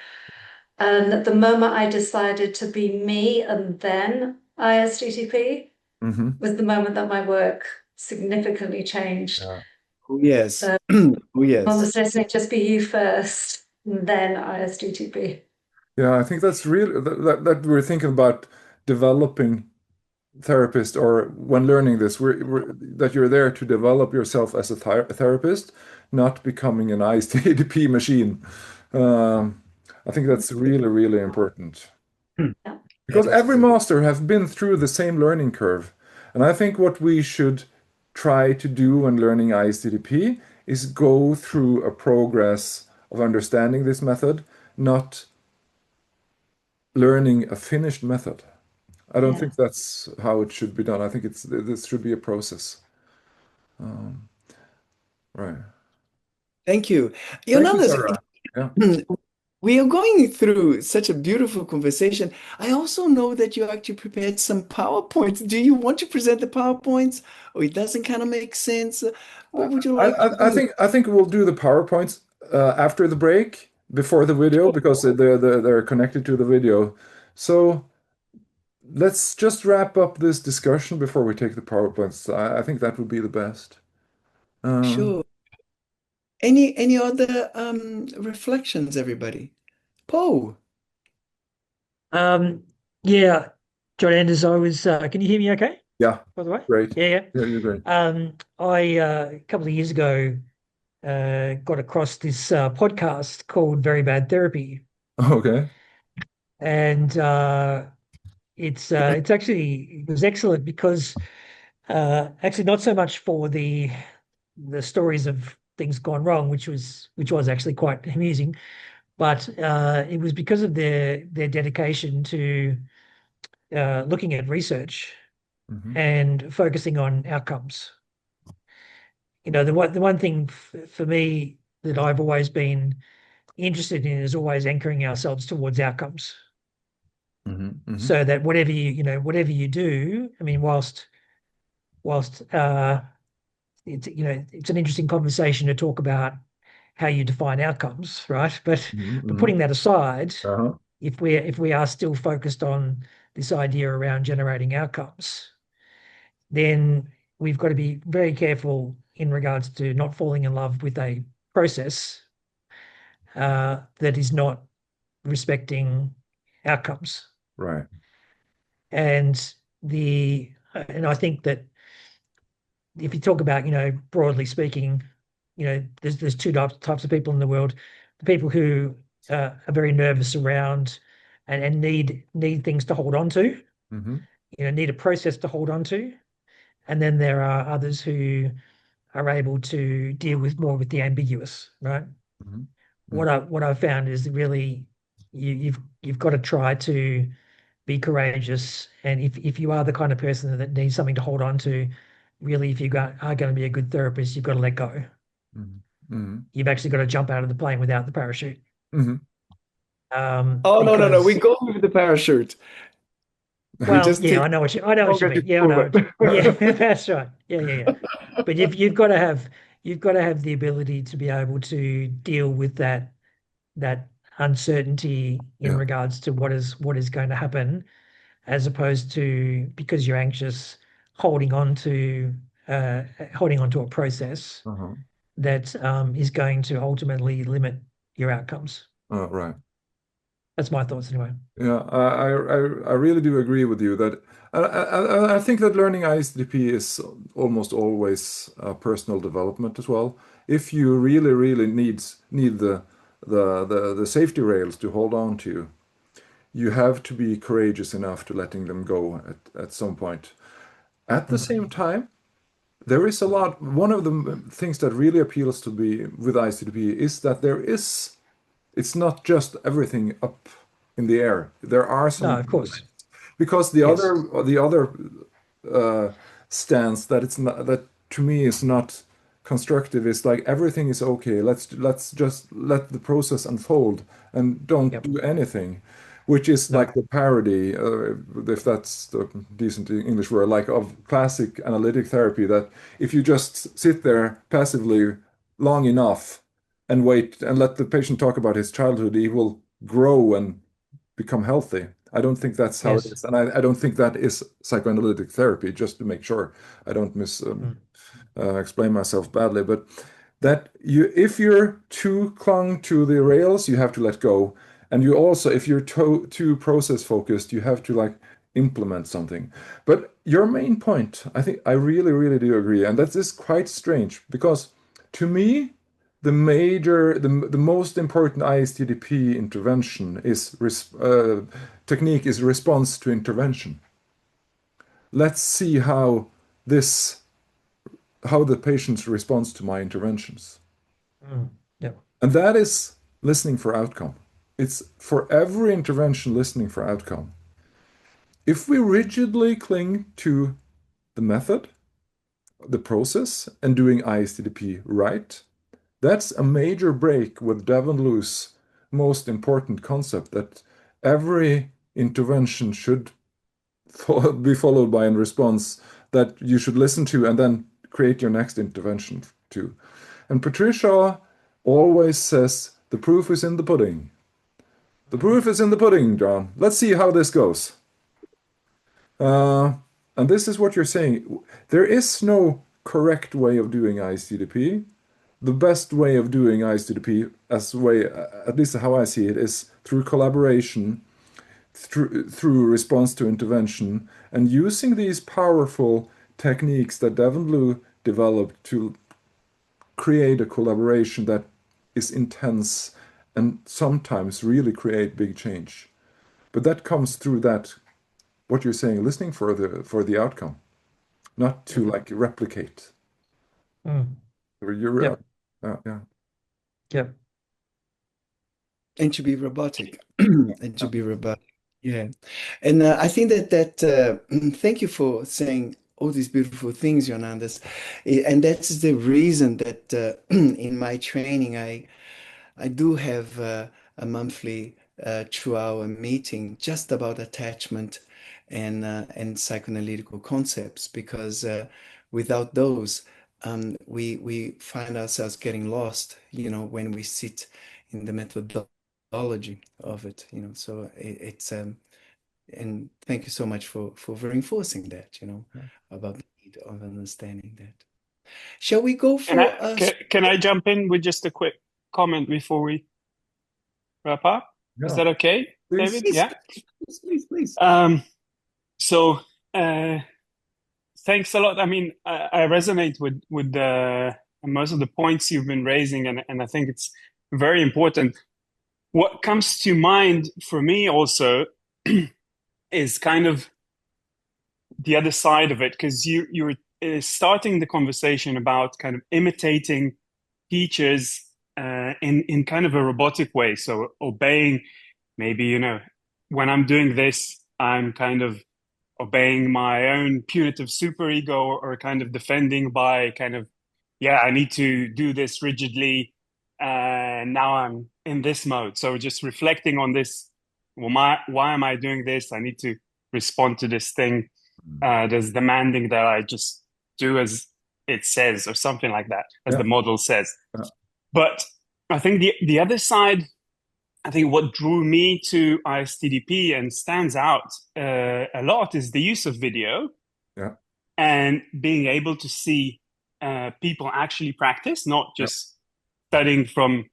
And at the moment I decided to be me and then ISTTP Hmm. was the moment that my work significantly changed. Yeah. Oh yes, So oh on yes. the listening, just be you first, and then ISTTP. Yeah, I think that's really that we're thinking about developing therapist, or when learning this, that you're there to develop yourself as a therapist, not becoming an ISTDP machine. Um, I think that's really, really important Yeah. because every Absolutely. master has been through the same learning curve. And I think what we should try to do when learning ISTDP is go through a progress of understanding this method, not learning a finished method. I don't Yeah. think that's how it should be done. I think this should be a process. Um, right. Thank you. Thank you, Jonas, Sarah. Yeah. we are going through such a beautiful conversation. I also know that you actually prepared some PowerPoints. Do you want to present the PowerPoints, or it doesn't kind of make sense? What would you like to do? I think we'll do the PowerPoints after the break, before the video, Sure. because they're connected to the video. So let's just wrap up this discussion before we take the PowerPoints. I think that would be the best. Um, Sure. Any other reflections, everybody? Paul. Um, yeah, Jon Anders, can you hear me okay, yeah, by the way? great. Yeah, Yeah, you're great. I, a couple of years ago, got across this podcast called Very Bad Therapy. Okay. And it was excellent because actually not so much for the stories of things gone wrong, which was actually quite amusing. But it was because of their dedication to looking at research Hmm. and focusing on outcomes. The one thing for me that I've always been interested in is always anchoring ourselves towards outcomes, Hmm. Hmm. so that whatever you do, I mean, whilst it's an interesting conversation to talk about how you define outcomes, right? But Hmm. putting that aside, Uh-huh. if we are still focused on this idea around generating outcomes, then we've got to be very careful in regards to not falling in love with a process that is not respecting outcomes. Right. And I think that if you talk about, broadly speaking, there's two types of people in the world: the people who are very nervous around and need things to hold on to, Hmm. need a process to hold on to, and then there are others who are able to deal with more with the ambiguous, right? Hmm. What I've found is really you've got to try to be courageous, and if you are the kind of person that needs something to hold on to, really, if are going to be a good therapist, you've got to let go. Hmm. Hmm. You've actually got to jump out of the plane without the parachute. Hmm. Oh, no, no, no. We Because, go with the parachute. We well, just yeah, take I know what you longer to mean. Yeah, I know. move Yeah, it. that's right. Yeah, yeah, yeah. But you've got to have the ability to be able to deal with that uncertainty in Yeah. regards to what is going to happen, as opposed to, because you're anxious, holding on to a process Uh-huh. that is going to ultimately limit your outcomes. Right. That's my thoughts anyway. Yeah, I really do agree with you that I think that learning ISTP is almost always personal development as well. If you really, really need the safety rails to hold on to, you have to be courageous enough to letting them go at some point. At the Mm. same time, there is a lot. One of the things that really appeals to me with ISTP is that it's not just everything up in the air. There are No, some of course. because Yes. the other uh, stance that it's not that to me is not constructive is like everything is okay. Let's just let the process unfold and don't Yep. do anything, which is No. like the parody, if that's the decent English word, like of classic analytic therapy. That if you just sit there passively long enough and wait and let the patient talk about his childhood, he will grow and become healthy. I don't think that's how it Yes. is. And I don't think that is psychoanalytic therapy, just to make sure I don't Mm. explain myself badly. But that if you're too clung to the rails, you have to let go. And you also, if you're too process focused, you have to like implement something. But your main point, I think I really, really do agree. And that is quite strange because to me, the most important ISTDP intervention technique is response to intervention. Let's see this how the patient responds to my interventions. Mm. Yep. And that is listening for outcome. It's for every intervention listening for outcome. If we rigidly cling to the method, the process, and doing ISTDP right, that's a major break with Devon Lew's most important concept that every intervention should be followed by a response that you should listen to and then create your next intervention to. And Patricia always says, the proof is in the pudding. The Mm. proof is in the pudding, John. Let's see how this goes. Uh, and this is what you're saying. There is no correct way of doing ISTDP. The best way of doing ISTDP, at least how I see it, is through collaboration, through response to intervention, and using these powerful techniques that Devon Blue developed to create a collaboration that is intense and sometimes really create big change. But that comes through that what you're saying, listening for the outcome, not to Yep. like replicate. Mm. You're Yep. Yeah. Yep. And to be robotic. And to be robotic. Yeah. And I think thank you for saying all these beautiful things, Jon Anders. And that's the reason that in my training, I do have a monthly 2-hour meeting just about attachment and psychoanalytical concepts, because without those, we find ourselves getting lost, when we sit in the methodology of it, So it's and thank you so much for reinforcing that, about the need of understanding that. Shall we go And for us? can I jump in with just a quick comment before we wrap up? Is Yeah. that okay, Please. David? Please, Yeah. please. So thanks a lot. I mean, I resonate with most of the points you've been raising, and I think it's very important. What comes to mind for me also is kind of the other side of it, because you were starting the conversation about kind of imitating teachers in kind of a robotic way. So obeying, maybe, when I'm doing this, I'm kind of obeying my own punitive superego, or kind of defending by kind of, yeah, I need to do this rigidly. Now I'm in this mode. So just reflecting on this, well, why am I doing this? I need to respond to this thing that's demanding that I just do as it says, or something like that, as Yeah. the model says. Yeah. But I think the other side, I think what drew me to ISTDP and stands out a lot is the use of video. Yeah. And being able to see people actually practice, not just studying from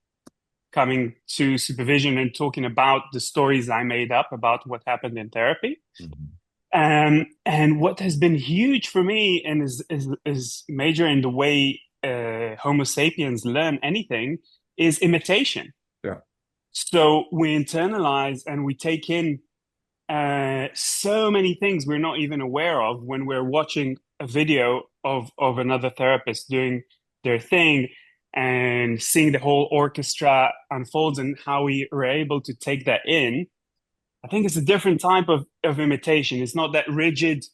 coming to supervision and talking about the stories I made up about what happened in therapy. And what has been huge for me, and is major in the way Homo sapiens learn anything, is imitation. Yeah. So we internalize and we take in so many things we're not even aware of when we're watching a video of another therapist doing their thing, and seeing the whole orchestra unfolds and how we are able to take that in. I think it's a different type of imitation. It's not that rigid.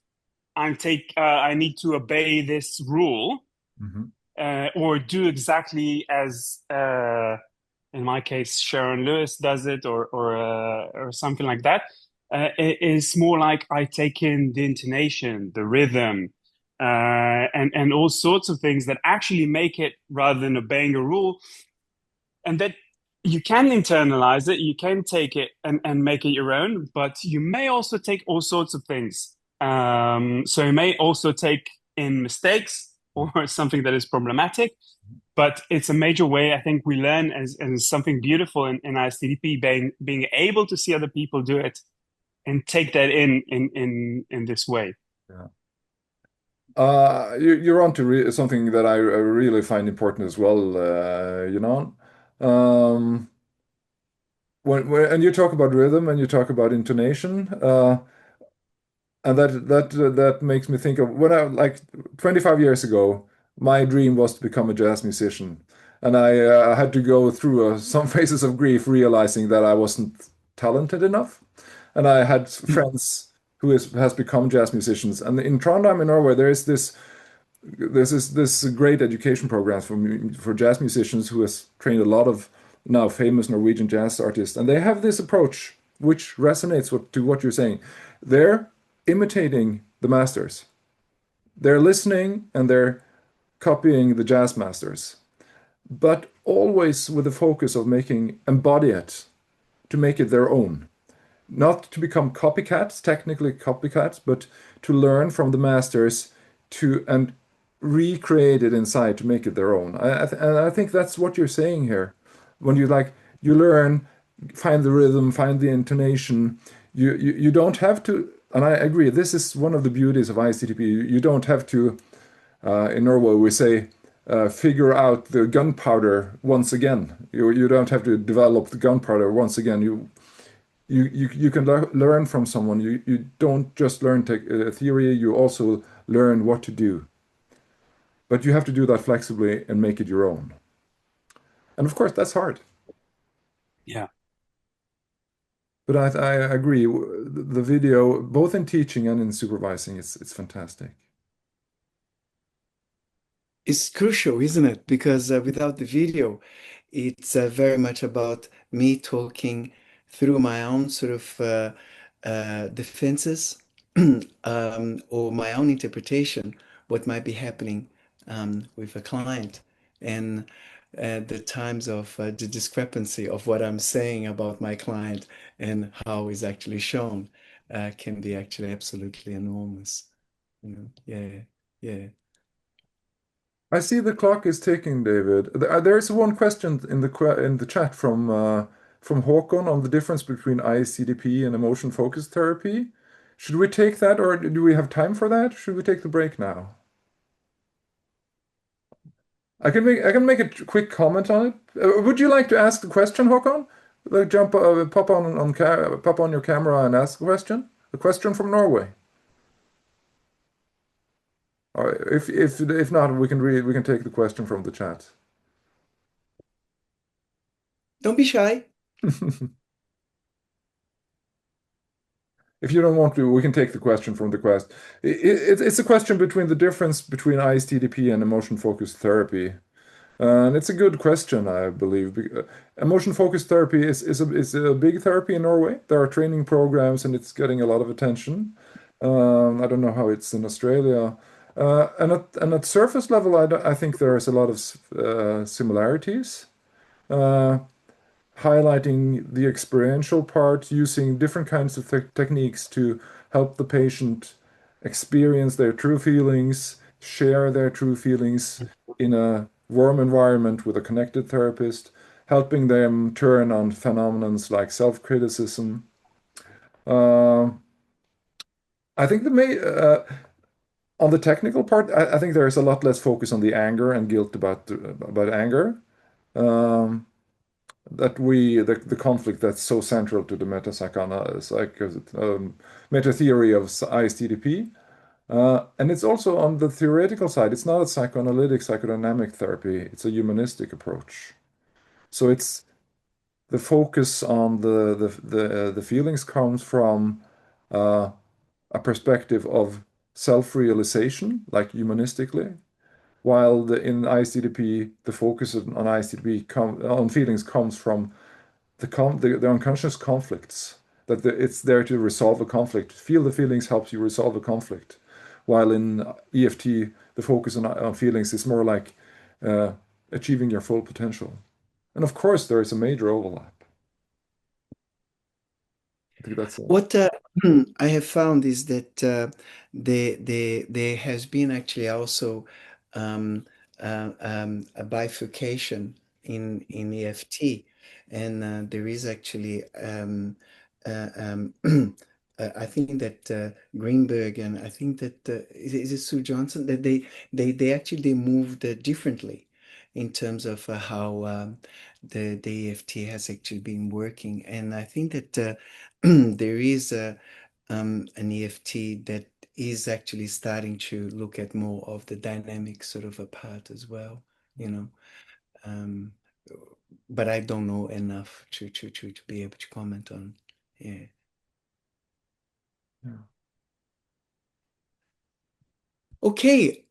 I need to obey this rule, or do exactly as in my case Sharon Lewis does it, or something like that. It is more like I take in the intonation, the rhythm, and all sorts of things that actually make it, rather than obeying a rule, and that you can internalize it, you can take it and make it your own, but you may also take all sorts of things. So you may also take in mistakes or something that is problematic, but it's a major way I think we learn as something beautiful in ISTDP, being able to see other people do it and take that in this way. Yeah. You're on to something that I really find important as well, and you talk about rhythm and you talk about intonation, and that makes me think of when I, like 25 years ago, my dream was to become a jazz musician, and I had to go through some phases of grief, realizing that I wasn't talented enough, and I had friends who has become jazz musicians, and in Trondheim in Norway there is this great education program for jazz musicians who has trained a lot of now famous Norwegian jazz artists, and they have this approach which resonates to what you're saying. They're imitating the masters. They're listening and they're copying the jazz masters, but always with the focus of embody it, to make it their own. Not to become copycats, technically copycats, but to learn from the masters and recreate it inside to make it their own. And I think that's what you're saying here. When you learn, find the rhythm, find the intonation, you don't have to, and I agree, this is one of the beauties of ISTDP. You don't have to, in Norway we say, figure out the gunpowder once again. You don't have to develop the gunpowder once again. You can learn from someone. You don't just learn theory, you also learn what to do. But you have to do that flexibly and make it your own. And of course, that's hard. Yeah. But I agree. The video, both in teaching and in supervising, it's fantastic. It's crucial, isn't it? Because without the video, it's very much about me talking through my own sort of defenses or my own interpretation, what might be happening with a client, and the times of the discrepancy of what I'm saying about my client and how is actually shown can be actually absolutely enormous. You know, yeah, yeah. I see the clock is ticking, David. There's one question in the chat from Håkon on the difference between ISTDP and emotion focused therapy. Should we take that, or do we have time for that? Should we take the break now? I can make a quick comment on it. Would you like to ask the question, Håkon? Like jump, pop on your camera and ask a question. A question from Norway. Or if not, we can take the question from the chat. Don't be shy. If you don't want to, we can take the question from the quest. It's a question between the difference between ISTDP and emotion-focused therapy. And it's a good question, I believe. Emotion-focused therapy is a big therapy in Norway. There are training programs, and it's getting a lot of attention. I don't know how it's in Australia. And at surface level, I think there is a lot of similarities. Highlighting the experiential part, using different kinds of techniques to help the patient experience their true feelings, share their true feelings in a warm environment with a connected therapist, helping them turn on phenomenons like self-criticism. Uh, I think on the technical part, I think there is a lot less focus on the anger and guilt about anger. Um, the conflict that's so central to the meta theory of ISTDP. And it's also on the theoretical side. It's not a psychoanalytic psychodynamic therapy. It's a humanistic approach. So it's the focus on the feelings comes from a perspective of self-realization, like humanistically, while in ISTDP, the focus on ISTDP on feelings comes from the unconscious conflicts, that it's there to resolve a conflict. Feel the feelings helps you resolve a conflict, while in EFT, the focus on feelings is more like achieving your full potential. And of course, there is a major overlap. I think that's What I have found is that there has been actually also um, a bifurcation in EFT, and there is actually I think that Greenberg and I think that is it Sue Johnson that they actually they moved differently in terms of how the EFT has actually been working, and I think that. There is an EFT that is actually starting to look at more of the dynamic sort of a part as well, you know. Um, but I don't know enough to be able to comment on. Yeah. yeah. Okay.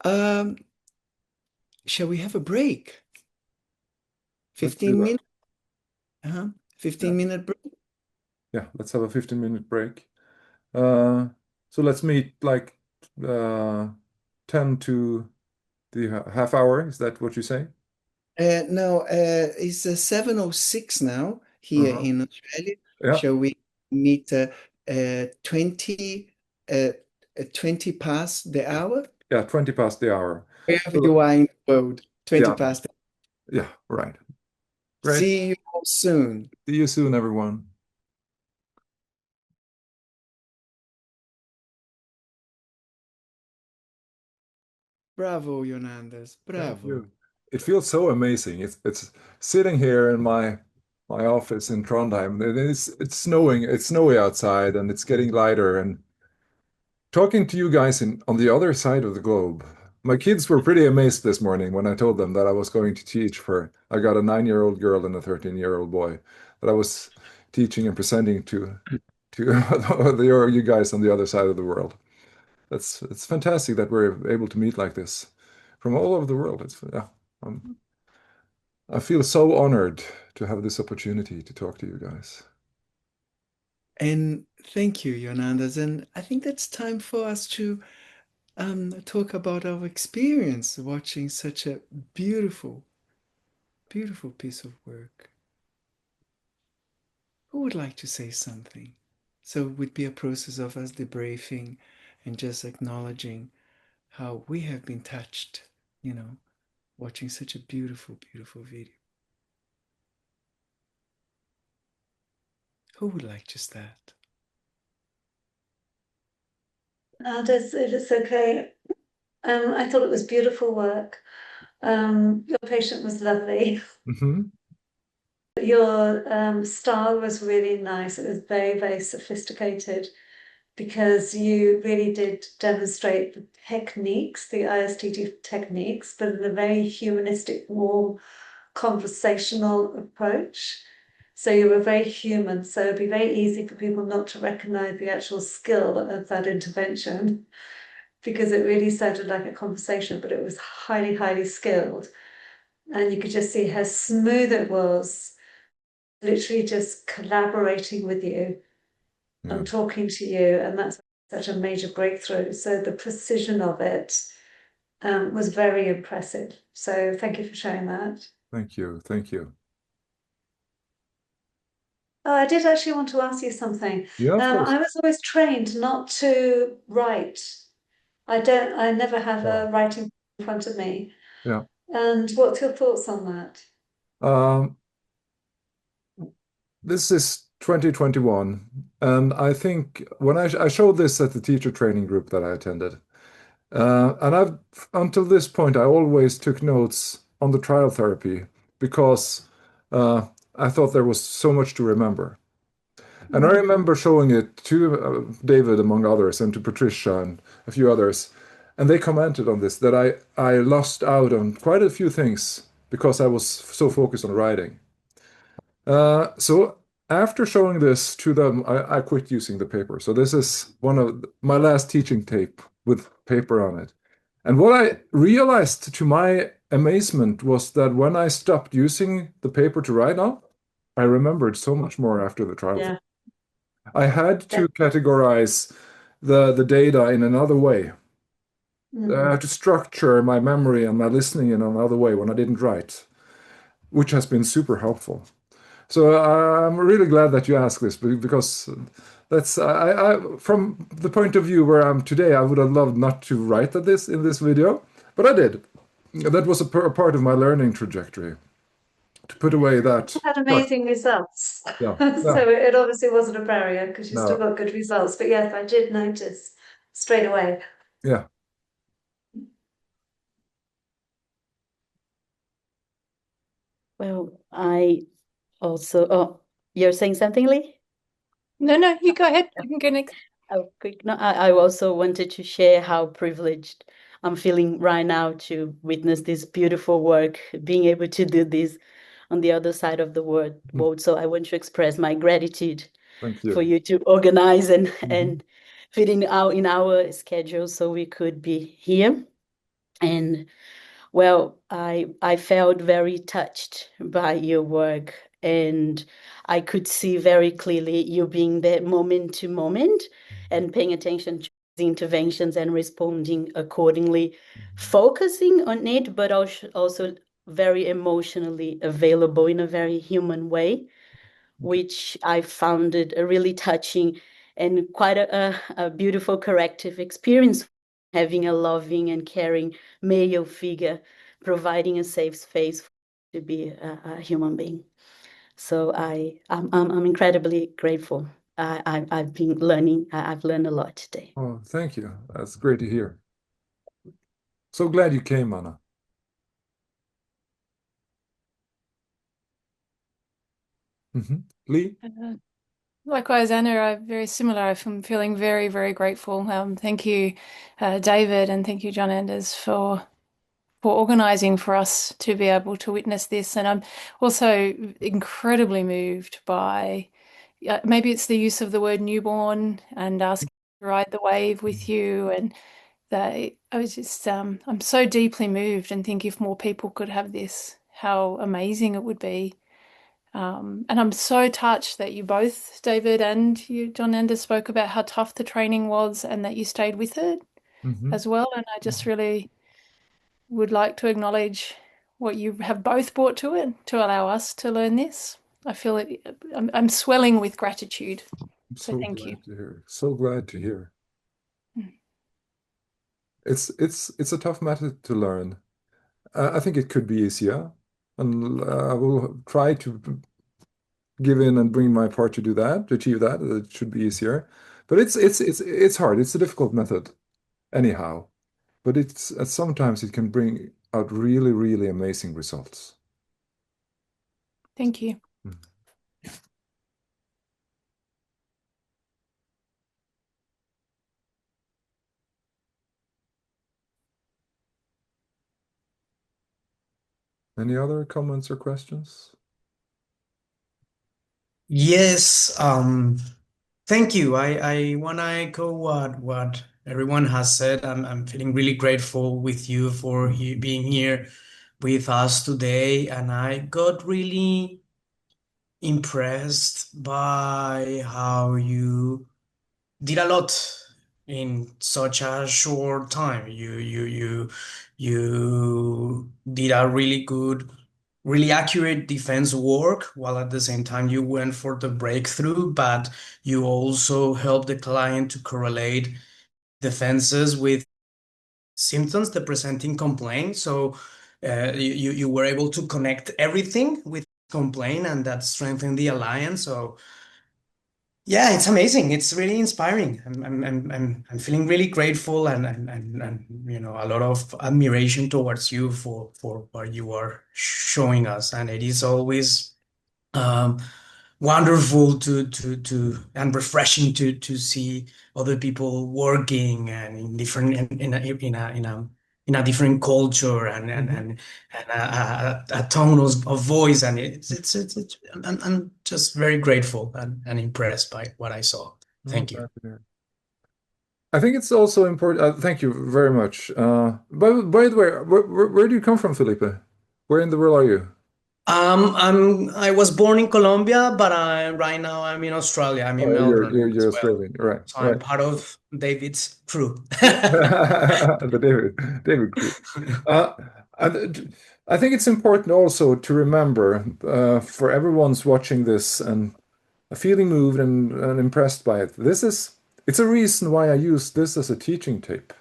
Shall we have a break? Let's do 15 that. minutes? Uh-huh. 15-minute break. Yeah, let's have a 15-minute break. So let's meet like 10 to the half hour. Is that what you say? No, it's 7:06 now here Uh-huh. in Australia. Yeah, Shall we meet 20 uh, 20 past the hour? yeah, 20 past the hour. Wherever you So, are in the world, 20 yeah, past. yeah, right. Great. See you all soon. See you soon, everyone. Bravo, Jon Anders. Thank Bravo. you. It feels so amazing. It's sitting here in my office in Trondheim. It's snowing. It's snowy outside, and it's getting lighter. And talking to you guys on the other side of the globe. My kids were pretty amazed this morning when I told them that I was going to teach for, I got a 9-year-old girl and a 13-year-old boy, that I was teaching and presenting to you guys on the other side of the world. It's fantastic that we're able to meet like this from all over the world. I feel so honored to have this opportunity to talk to you guys. And thank you, Jon Anders. And I think that's time for us to talk about our experience watching such a beautiful, beautiful piece of work. Who would like to say something? So it would be a process of us debriefing and just acknowledging how we have been touched, watching such a beautiful, beautiful video. Who would like to start? If it's okay, I thought it was beautiful work. Your patient was lovely. Mm-hmm. Your style was really nice. It was very, very sophisticated because you really did demonstrate the techniques, the ISTD techniques, but in a very humanistic, warm, conversational approach. So you were very human. So it'd be very easy for people not to recognize the actual skill of that intervention because it really sounded like a conversation, but it was highly, highly skilled. And you could just see how smooth it was, literally just collaborating with you and talking to you. And that's such a major breakthrough. So the precision of it was very impressive. So thank you for sharing that. Thank you. Thank you. Oh, I did actually want to ask you something. Yeah, of course. I was always trained not to write. I never have a writing in front of me. Yeah. And what's your thoughts on that? This is 2021, and I think when I showed this at the teacher training group that I attended, and I've until this point I always took notes on the trial therapy because I thought there was so much to remember. And I remember showing it to David, among others, and to Patricia and a few others, and they commented on this that I lost out on quite a few things because I was so focused on writing. So after showing this to them, I quit using the paper. So this is one of my last teaching tape with paper on it. And what I realized to my amazement was that when I stopped using the paper to write on, I remembered so much more after the trial. Yeah. I had to categorize the data in another way. I had to structure my memory and my listening in another way when I didn't write, which has been super helpful. So I'm really glad that you asked this because that's from the point of view where I'm today, I would have loved not to write this in this video, but I did. That was a part of my learning trajectory to put away that. You had amazing results. Yeah. So it obviously wasn't a barrier because you No. still got good results. But yes, I did notice straight away. Yeah. Well, I also, oh, you're saying something, Lee? No, you go ahead. You can go next. Oh, quick. No, I also wanted to share how privileged I'm feeling right now to witness this beautiful work, being able to do this on the other side of the world. So I want to express my gratitude Thank you. for you to organize and fit in our schedule so we could be here. And well, I felt very touched by your work, and I could see very clearly you being there moment to moment and paying attention to the interventions and responding accordingly, focusing on it, but also very emotionally available in a very human way, which I found it a really touching and quite a beautiful corrective experience, having a loving and caring male figure providing a safe space to be a human being. So I'm incredibly grateful. I've been learning. I've learned a lot today. Oh, thank you. That's great to hear. So glad you came, Anna. Lee? Likewise, Anna, I'm very similar. I'm feeling very, very grateful. Thank you, David, and thank you, Jon Anders, for organising for us to be able to witness this. And I'm also incredibly moved by maybe it's the use of the word newborn and asking to ride the wave with you. And I was just, I'm so deeply moved and think if more people could have this, how amazing it would be. And I'm so touched that you both, David and you, Jon Anders, spoke about how tough the training was and that you stayed with it Hmm. as well. And I just really would like to acknowledge what you have both brought to it to allow us to learn this. I feel it, I'm swelling with gratitude. I'm So so thank you. glad to hear. So glad to hear. Mm. It's a tough matter to learn. I think it could be easier, and I will try to give in and bring my part to do that, to achieve that. It should be easier, but it's hard. It's a difficult method, anyhow. But it's sometimes it can bring out really, really amazing results. Thank you. Mm. Any other comments or questions? Yes, thank you. I want to echo what everyone has said. I'm feeling really grateful with you for being here with us today, and I got really impressed by how you did a lot in such a short time. You did a really good, really accurate defense work, while at the same time you went for the breakthrough, but you also helped the client to correlate defenses with symptoms, the presenting complaint. So you were able to connect everything with complaint, and that strengthened the alliance. So yeah, it's amazing. It's really inspiring. I'm feeling really grateful and you know a lot of admiration towards you for what you are showing us. And it is always um, wonderful to and refreshing to see other people working and in different in a different culture Mhm. and a tone of voice, and I'm just very grateful and impressed by what I saw. Oh, Thank you. glad to hear. I think it's also important. Thank you very much. By the way, where do you come from, Felipe? Where in the world are you? I was born in Colombia, but right now I'm in Australia. I'm in Oh, Melbourne as you're well. Australian, right? So I'm Right. part of David's crew. The David crew. Uh, and I think it's important also to remember for everyone's watching this and feeling moved and impressed by it. It's a reason why I use this as a teaching tape.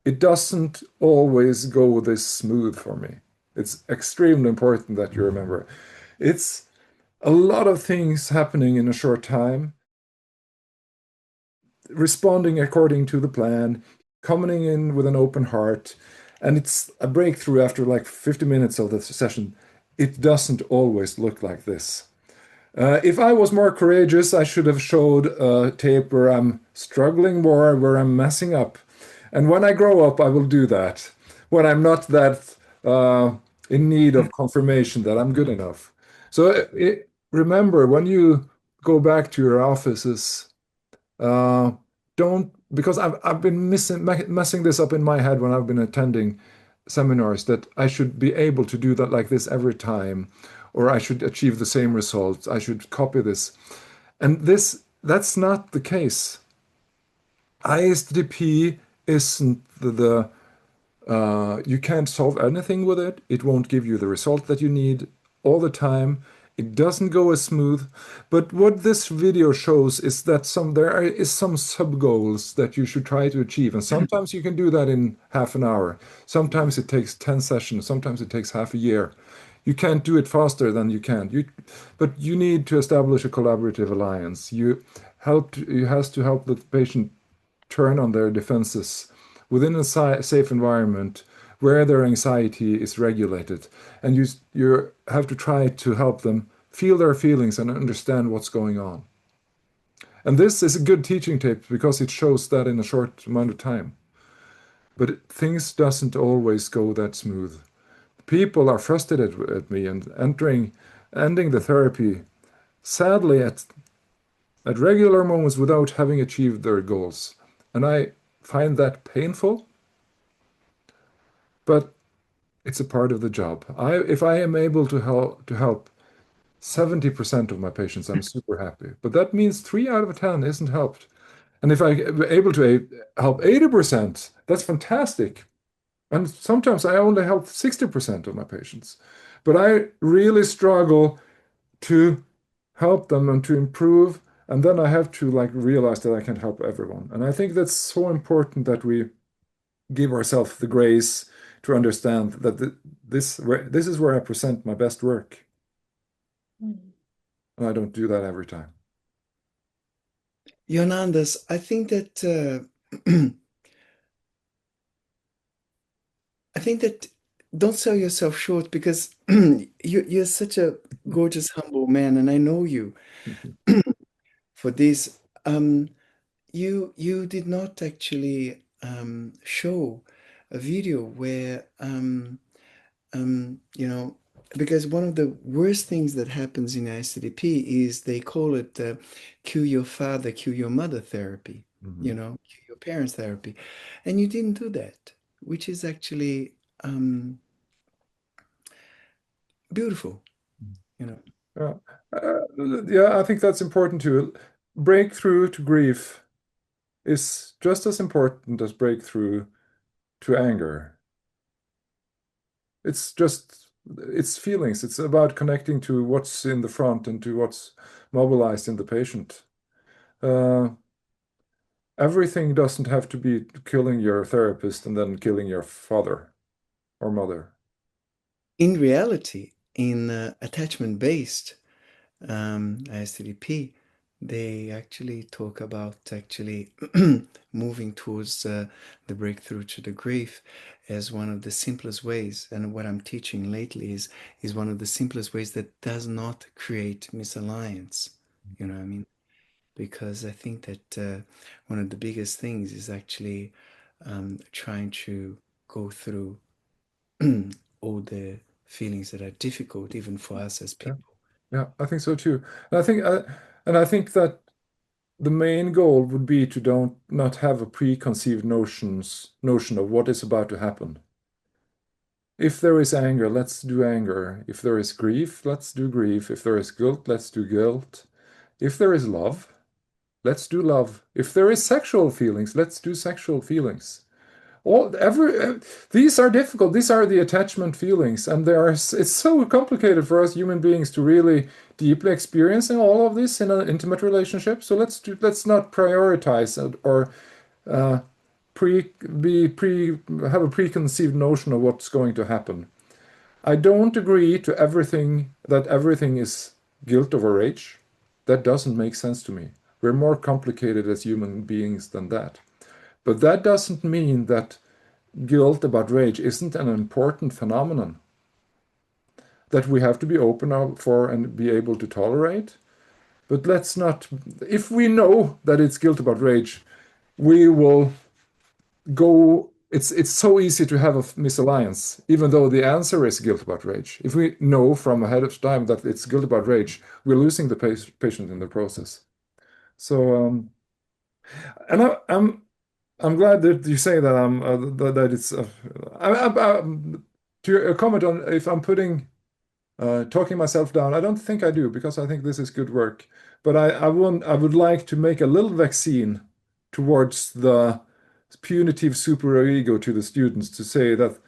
It doesn't always go this smooth for me. It's extremely important that you remember. It's a lot of things happening in a short time, responding according to the plan, coming in with an open heart, and it's a breakthrough after like 50 minutes of the session. It doesn't always look like this. If I was more courageous, I should have showed a tape where I'm struggling more, where I'm messing up. And when I grow up, I will do that. When I'm not that in need of confirmation that I'm good enough. So remember, when you go back to your offices, uh, don't, because I've been messing this up in my head when I've been attending seminars that I should be able to do that like this every time, or I should achieve the same results. I should copy this. And that's not the case. ISTDP isn't you can't solve anything with it. It won't give you the result that you need all the time. It doesn't go as smooth. But what this video shows is that there is some sub goals that you should try to achieve. And sometimes you can do that in half an hour. Sometimes it takes 10 sessions. Sometimes it takes half a year. You can't do it faster than you can. But you need to establish a collaborative alliance. You has to help the patient turn on their defenses within a safe environment where their anxiety is regulated. And you have to try to help them feel their feelings and understand what's going on. And this is a good teaching tape because it shows that in a short amount of time. But things doesn't always go that smooth. People are frustrated at me and ending the therapy, sadly, at regular moments without having achieved their goals. And I find that painful, but it's a part of the job. If I am able to help 70% of my patients, I'm super happy. But that means 3 out of 10 isn't helped. And if I'm able to help 80%, that's fantastic. And sometimes I only help 60% of my patients. But I really struggle to help them and to improve. And then I have to realize that I can't help everyone. And I think that's so important that we give ourselves the grace to understand that this is where I present my best work. And I don't do that every time. Jon Anders, I think that I think that don't sell yourself short, because you're such a gorgeous, humble man, and I know you for this. You did not actually show a video where you know, because one of the worst things that happens in ISTDP is they call it kill your father, kill your mother therapy, you know, kill your parents therapy. And you didn't do that, which is actually beautiful, you know. Yeah, I think that's important too. Breakthrough to grief is just as important as breakthrough to anger. It's feelings. It's about connecting to what's in the front and to what's mobilized in the patient. Everything doesn't have to be killing your therapist and then killing your father or mother. In reality, in attachment-based ISTDP, they actually talk about moving towards the breakthrough to the grief as one of the simplest ways. And what I'm teaching lately is one of the simplest ways that does not create misalliance. You know what I mean? Because I think that one of the biggest things is actually trying to go through all the feelings that are difficult, even for us as Yeah, people. yeah, I think so too. And I think that the main goal would be to not have a preconceived notion of what is about to happen. If there is anger, let's do anger. If there is grief, let's do grief. If there is guilt, let's do guilt. If there is love, let's do love. If there is sexual feelings, let's do sexual feelings. These are difficult. These are the attachment feelings, and it's so complicated for us human beings to really deeply experiencing all of this in an intimate relationship. So let's not prioritize or have a preconceived notion of what's going to happen. I don't agree to everything is guilt over rage. That doesn't make sense to me. We're more complicated as human beings than that. But that doesn't mean that guilt about rage isn't an important phenomenon that we have to be open for and be able to tolerate. But let's not, if we know that it's guilt about rage, we will go, it's so easy to have a misalliance, even though the answer is guilt about rage. If we know from ahead of time that it's guilt about rage, we're losing the patient in the process. So, and I'm glad that you say that that it's to comment on if I'm talking myself down. I don't think I do, because I think this is good work. But I would like to make a little vaccine towards the punitive superego to the students, to say that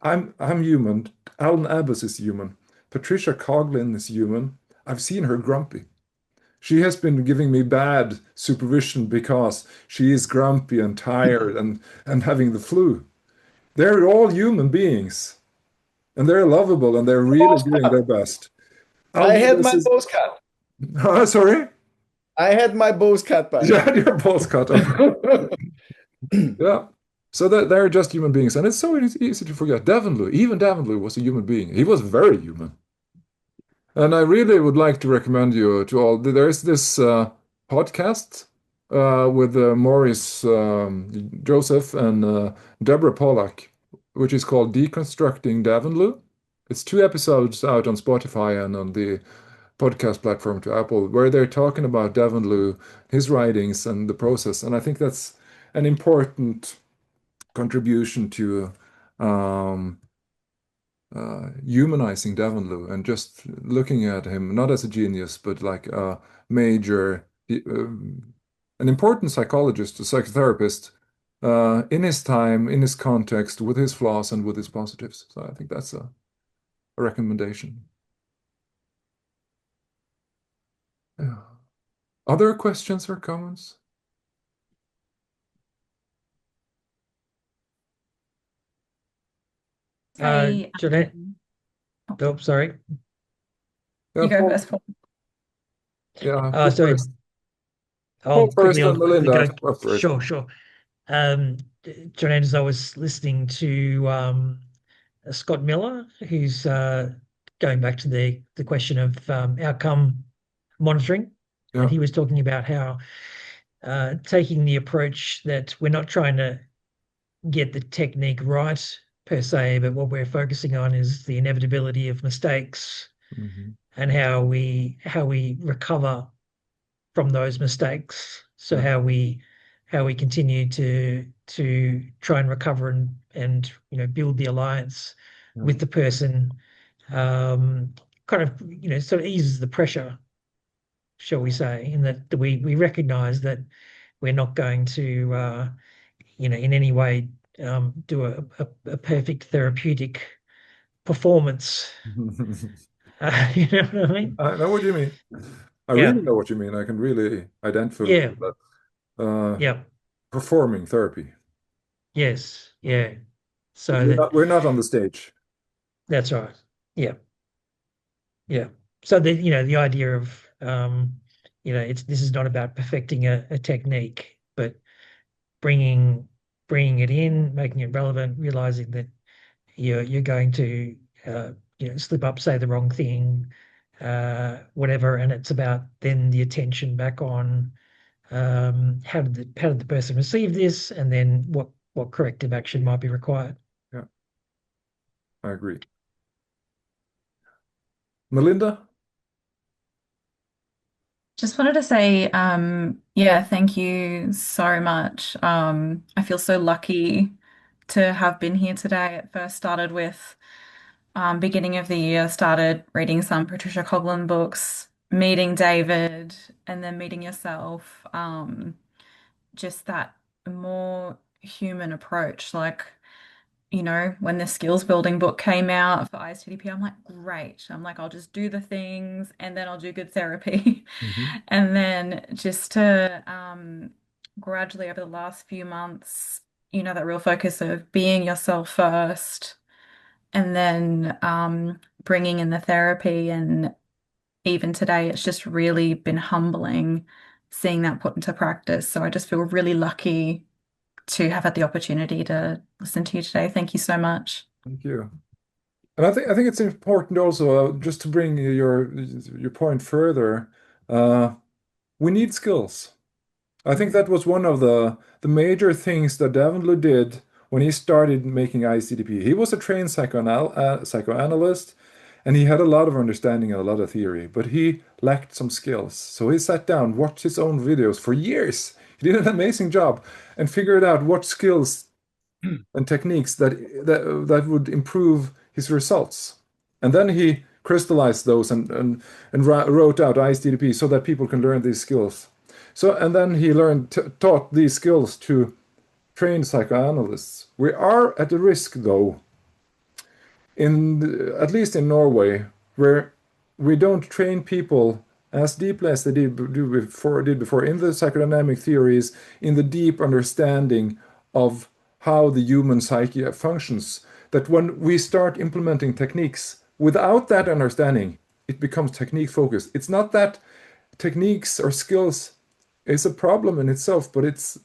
I'm human. Alan Abbas is human. Patricia Coughlin is human. I've seen her grumpy. She has been giving me bad supervision because she is grumpy and tired and having the flu. They're all human beings, and they're lovable, and they're really doing their best. I had my balls cut. Sorry? I had my balls cut by You had your balls cut off. Yeah. So they're just human beings, and it's so easy to forget. Even Davenlou was a human being. He was very human. And I really would like to recommend you to all. There's this podcast with Maurice Joseph and Deborah Pollack, which is called Deconstructing Davenlu. It's 2 episodes out on Spotify and on the podcast platform to Apple, where they're talking about Davenlu, his writings, and the process. And I think that's an important contribution to humanizing Davenlu and just looking at him not as a genius, but like a major, an important psychologist, a psychotherapist, in his time, in his context, with his flaws and with his positives. So I think that's a recommendation. Yeah. Other questions or comments? Jeanette? Oh, sorry. Yeah, You go Paul, first, Paul. yeah, Paul Sorry. first. I'll Paul first quickly and Melinda first. Sure. Jon Anders, I was listening to Scott Miller, who's going back to the question of outcome monitoring. Yeah. And he was talking about how taking the approach that we're not trying to get the technique right per se, but what we're focusing on is the inevitability of mistakes and how we recover from those mistakes. So how we continue to try and recover and build the alliance with the person, kind of sort of eases the pressure, shall we say, in that we recognize that we're not going to in any way do a perfect therapeutic performance. You know what I mean? I know what you mean. I really know what you mean. I can really identify with that. Performing therapy. Yes. Yeah. So we're not on the stage. That's right. Yeah. Yeah. So the idea of this is not about perfecting a technique, but bringing it in, making it relevant, realizing that you're going to slip up, say the wrong thing, whatever, and it's about then the attention back on how did the person receive this, and then what corrective action might be required. Yeah, I agree. Melinda? Just wanted to say, thank you so much. I feel so lucky to have been here today. It first started with beginning of the year, started reading some Patricia Coughlin books, meeting David, and then meeting yourself. Just that more human approach. Like, when the skills building book came out for ISTDP, I'm like, great. I'm like, I'll just do the things and then I'll do good therapy. And then just to gradually over the last few months, that real focus of being yourself first and then bringing in the therapy. And even today, it's just really been humbling seeing that put into practice. So I just feel really lucky to have had the opportunity to listen to you today. Thank you so much. Thank you. And I think it's important also, just to bring your point further, we need skills. I think that was one of the major things that Davenlu did when he started making ISTDP. He was a trained psychoanalyst, and he had a lot of understanding and a lot of theory, but he lacked some skills. So he sat down, watched his own videos for years. He did an amazing job and figured out what skills and techniques that would improve his results. And then he crystallized those and wrote out ISTDP so that people can learn these skills. So, and then he taught these skills to trained psychoanalysts. We are at a risk, though, at least in Norway, where we don't train people as deeply as they did before in the psychodynamic theories, in the deep understanding of how the human psyche functions, that when we start implementing techniques without that understanding, it becomes technique focused. It's not that techniques or skills is a problem in itself, but it's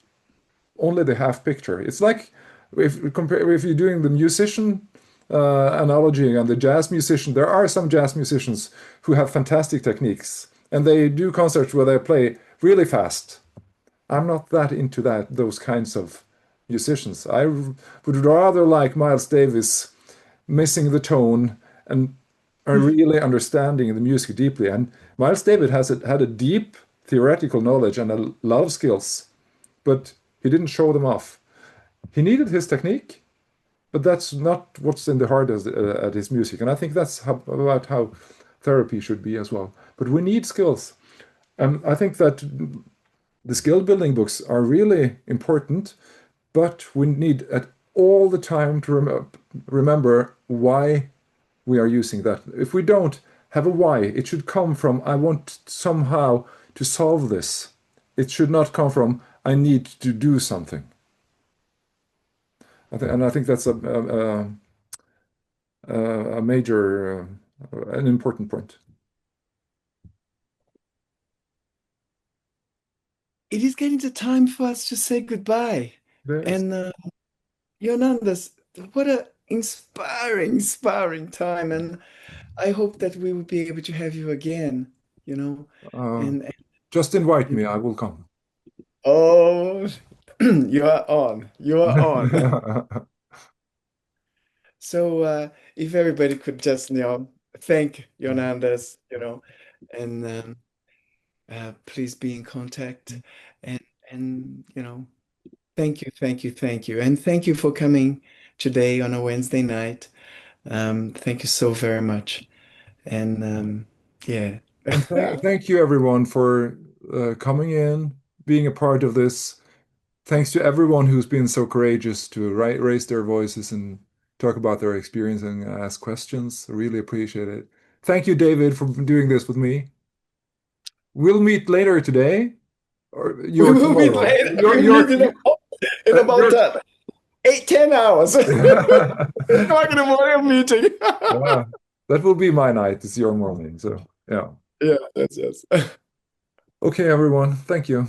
only the half picture. It's like if you're doing the musician analogy and the jazz musician, there are some jazz musicians who have fantastic techniques, and they do concerts where they play really fast. I'm not that into those kinds of musicians. I would rather like Miles Davis missing the tone and are really understanding the music deeply. And Miles Davis had a deep theoretical knowledge and a lot of skills, but he didn't show them off. He needed his technique, but that's not what's in the heart at his music. And I think that's about how therapy should be as well. But we need skills. I think that the skill building books are really important, but we need at all the time to remember why we are using that. If we don't have a why, it should come from, I want somehow to solve this. It should not come from, I need to do something. And I think that's a major, an important point. It is getting the time for us to say goodbye. Yes. And Jon Anders, what a inspiring time. And I hope that we will be able to have you again, you know. And Just invite me, I will come. oh, you are on. You are on. So if everybody could just, thank Jon Anders, and please be in contact, and thank you, thank you, thank you, and thank you for coming today on a Wednesday night. Thank you so very much, and yeah. And thank you everyone for coming in, being a part of this. Thanks to everyone who's been so courageous to raise their voices and talk about their experience and ask questions. I really appreciate it. Thank you, David, for doing this with me. We'll meet later today, or We will meet later. We meet in about 10 hours. 10 o'clock in the morning meeting. Yeah, that will be my night. It's your morning. So yeah. Yeah, yes. Okay, everyone. Thank you.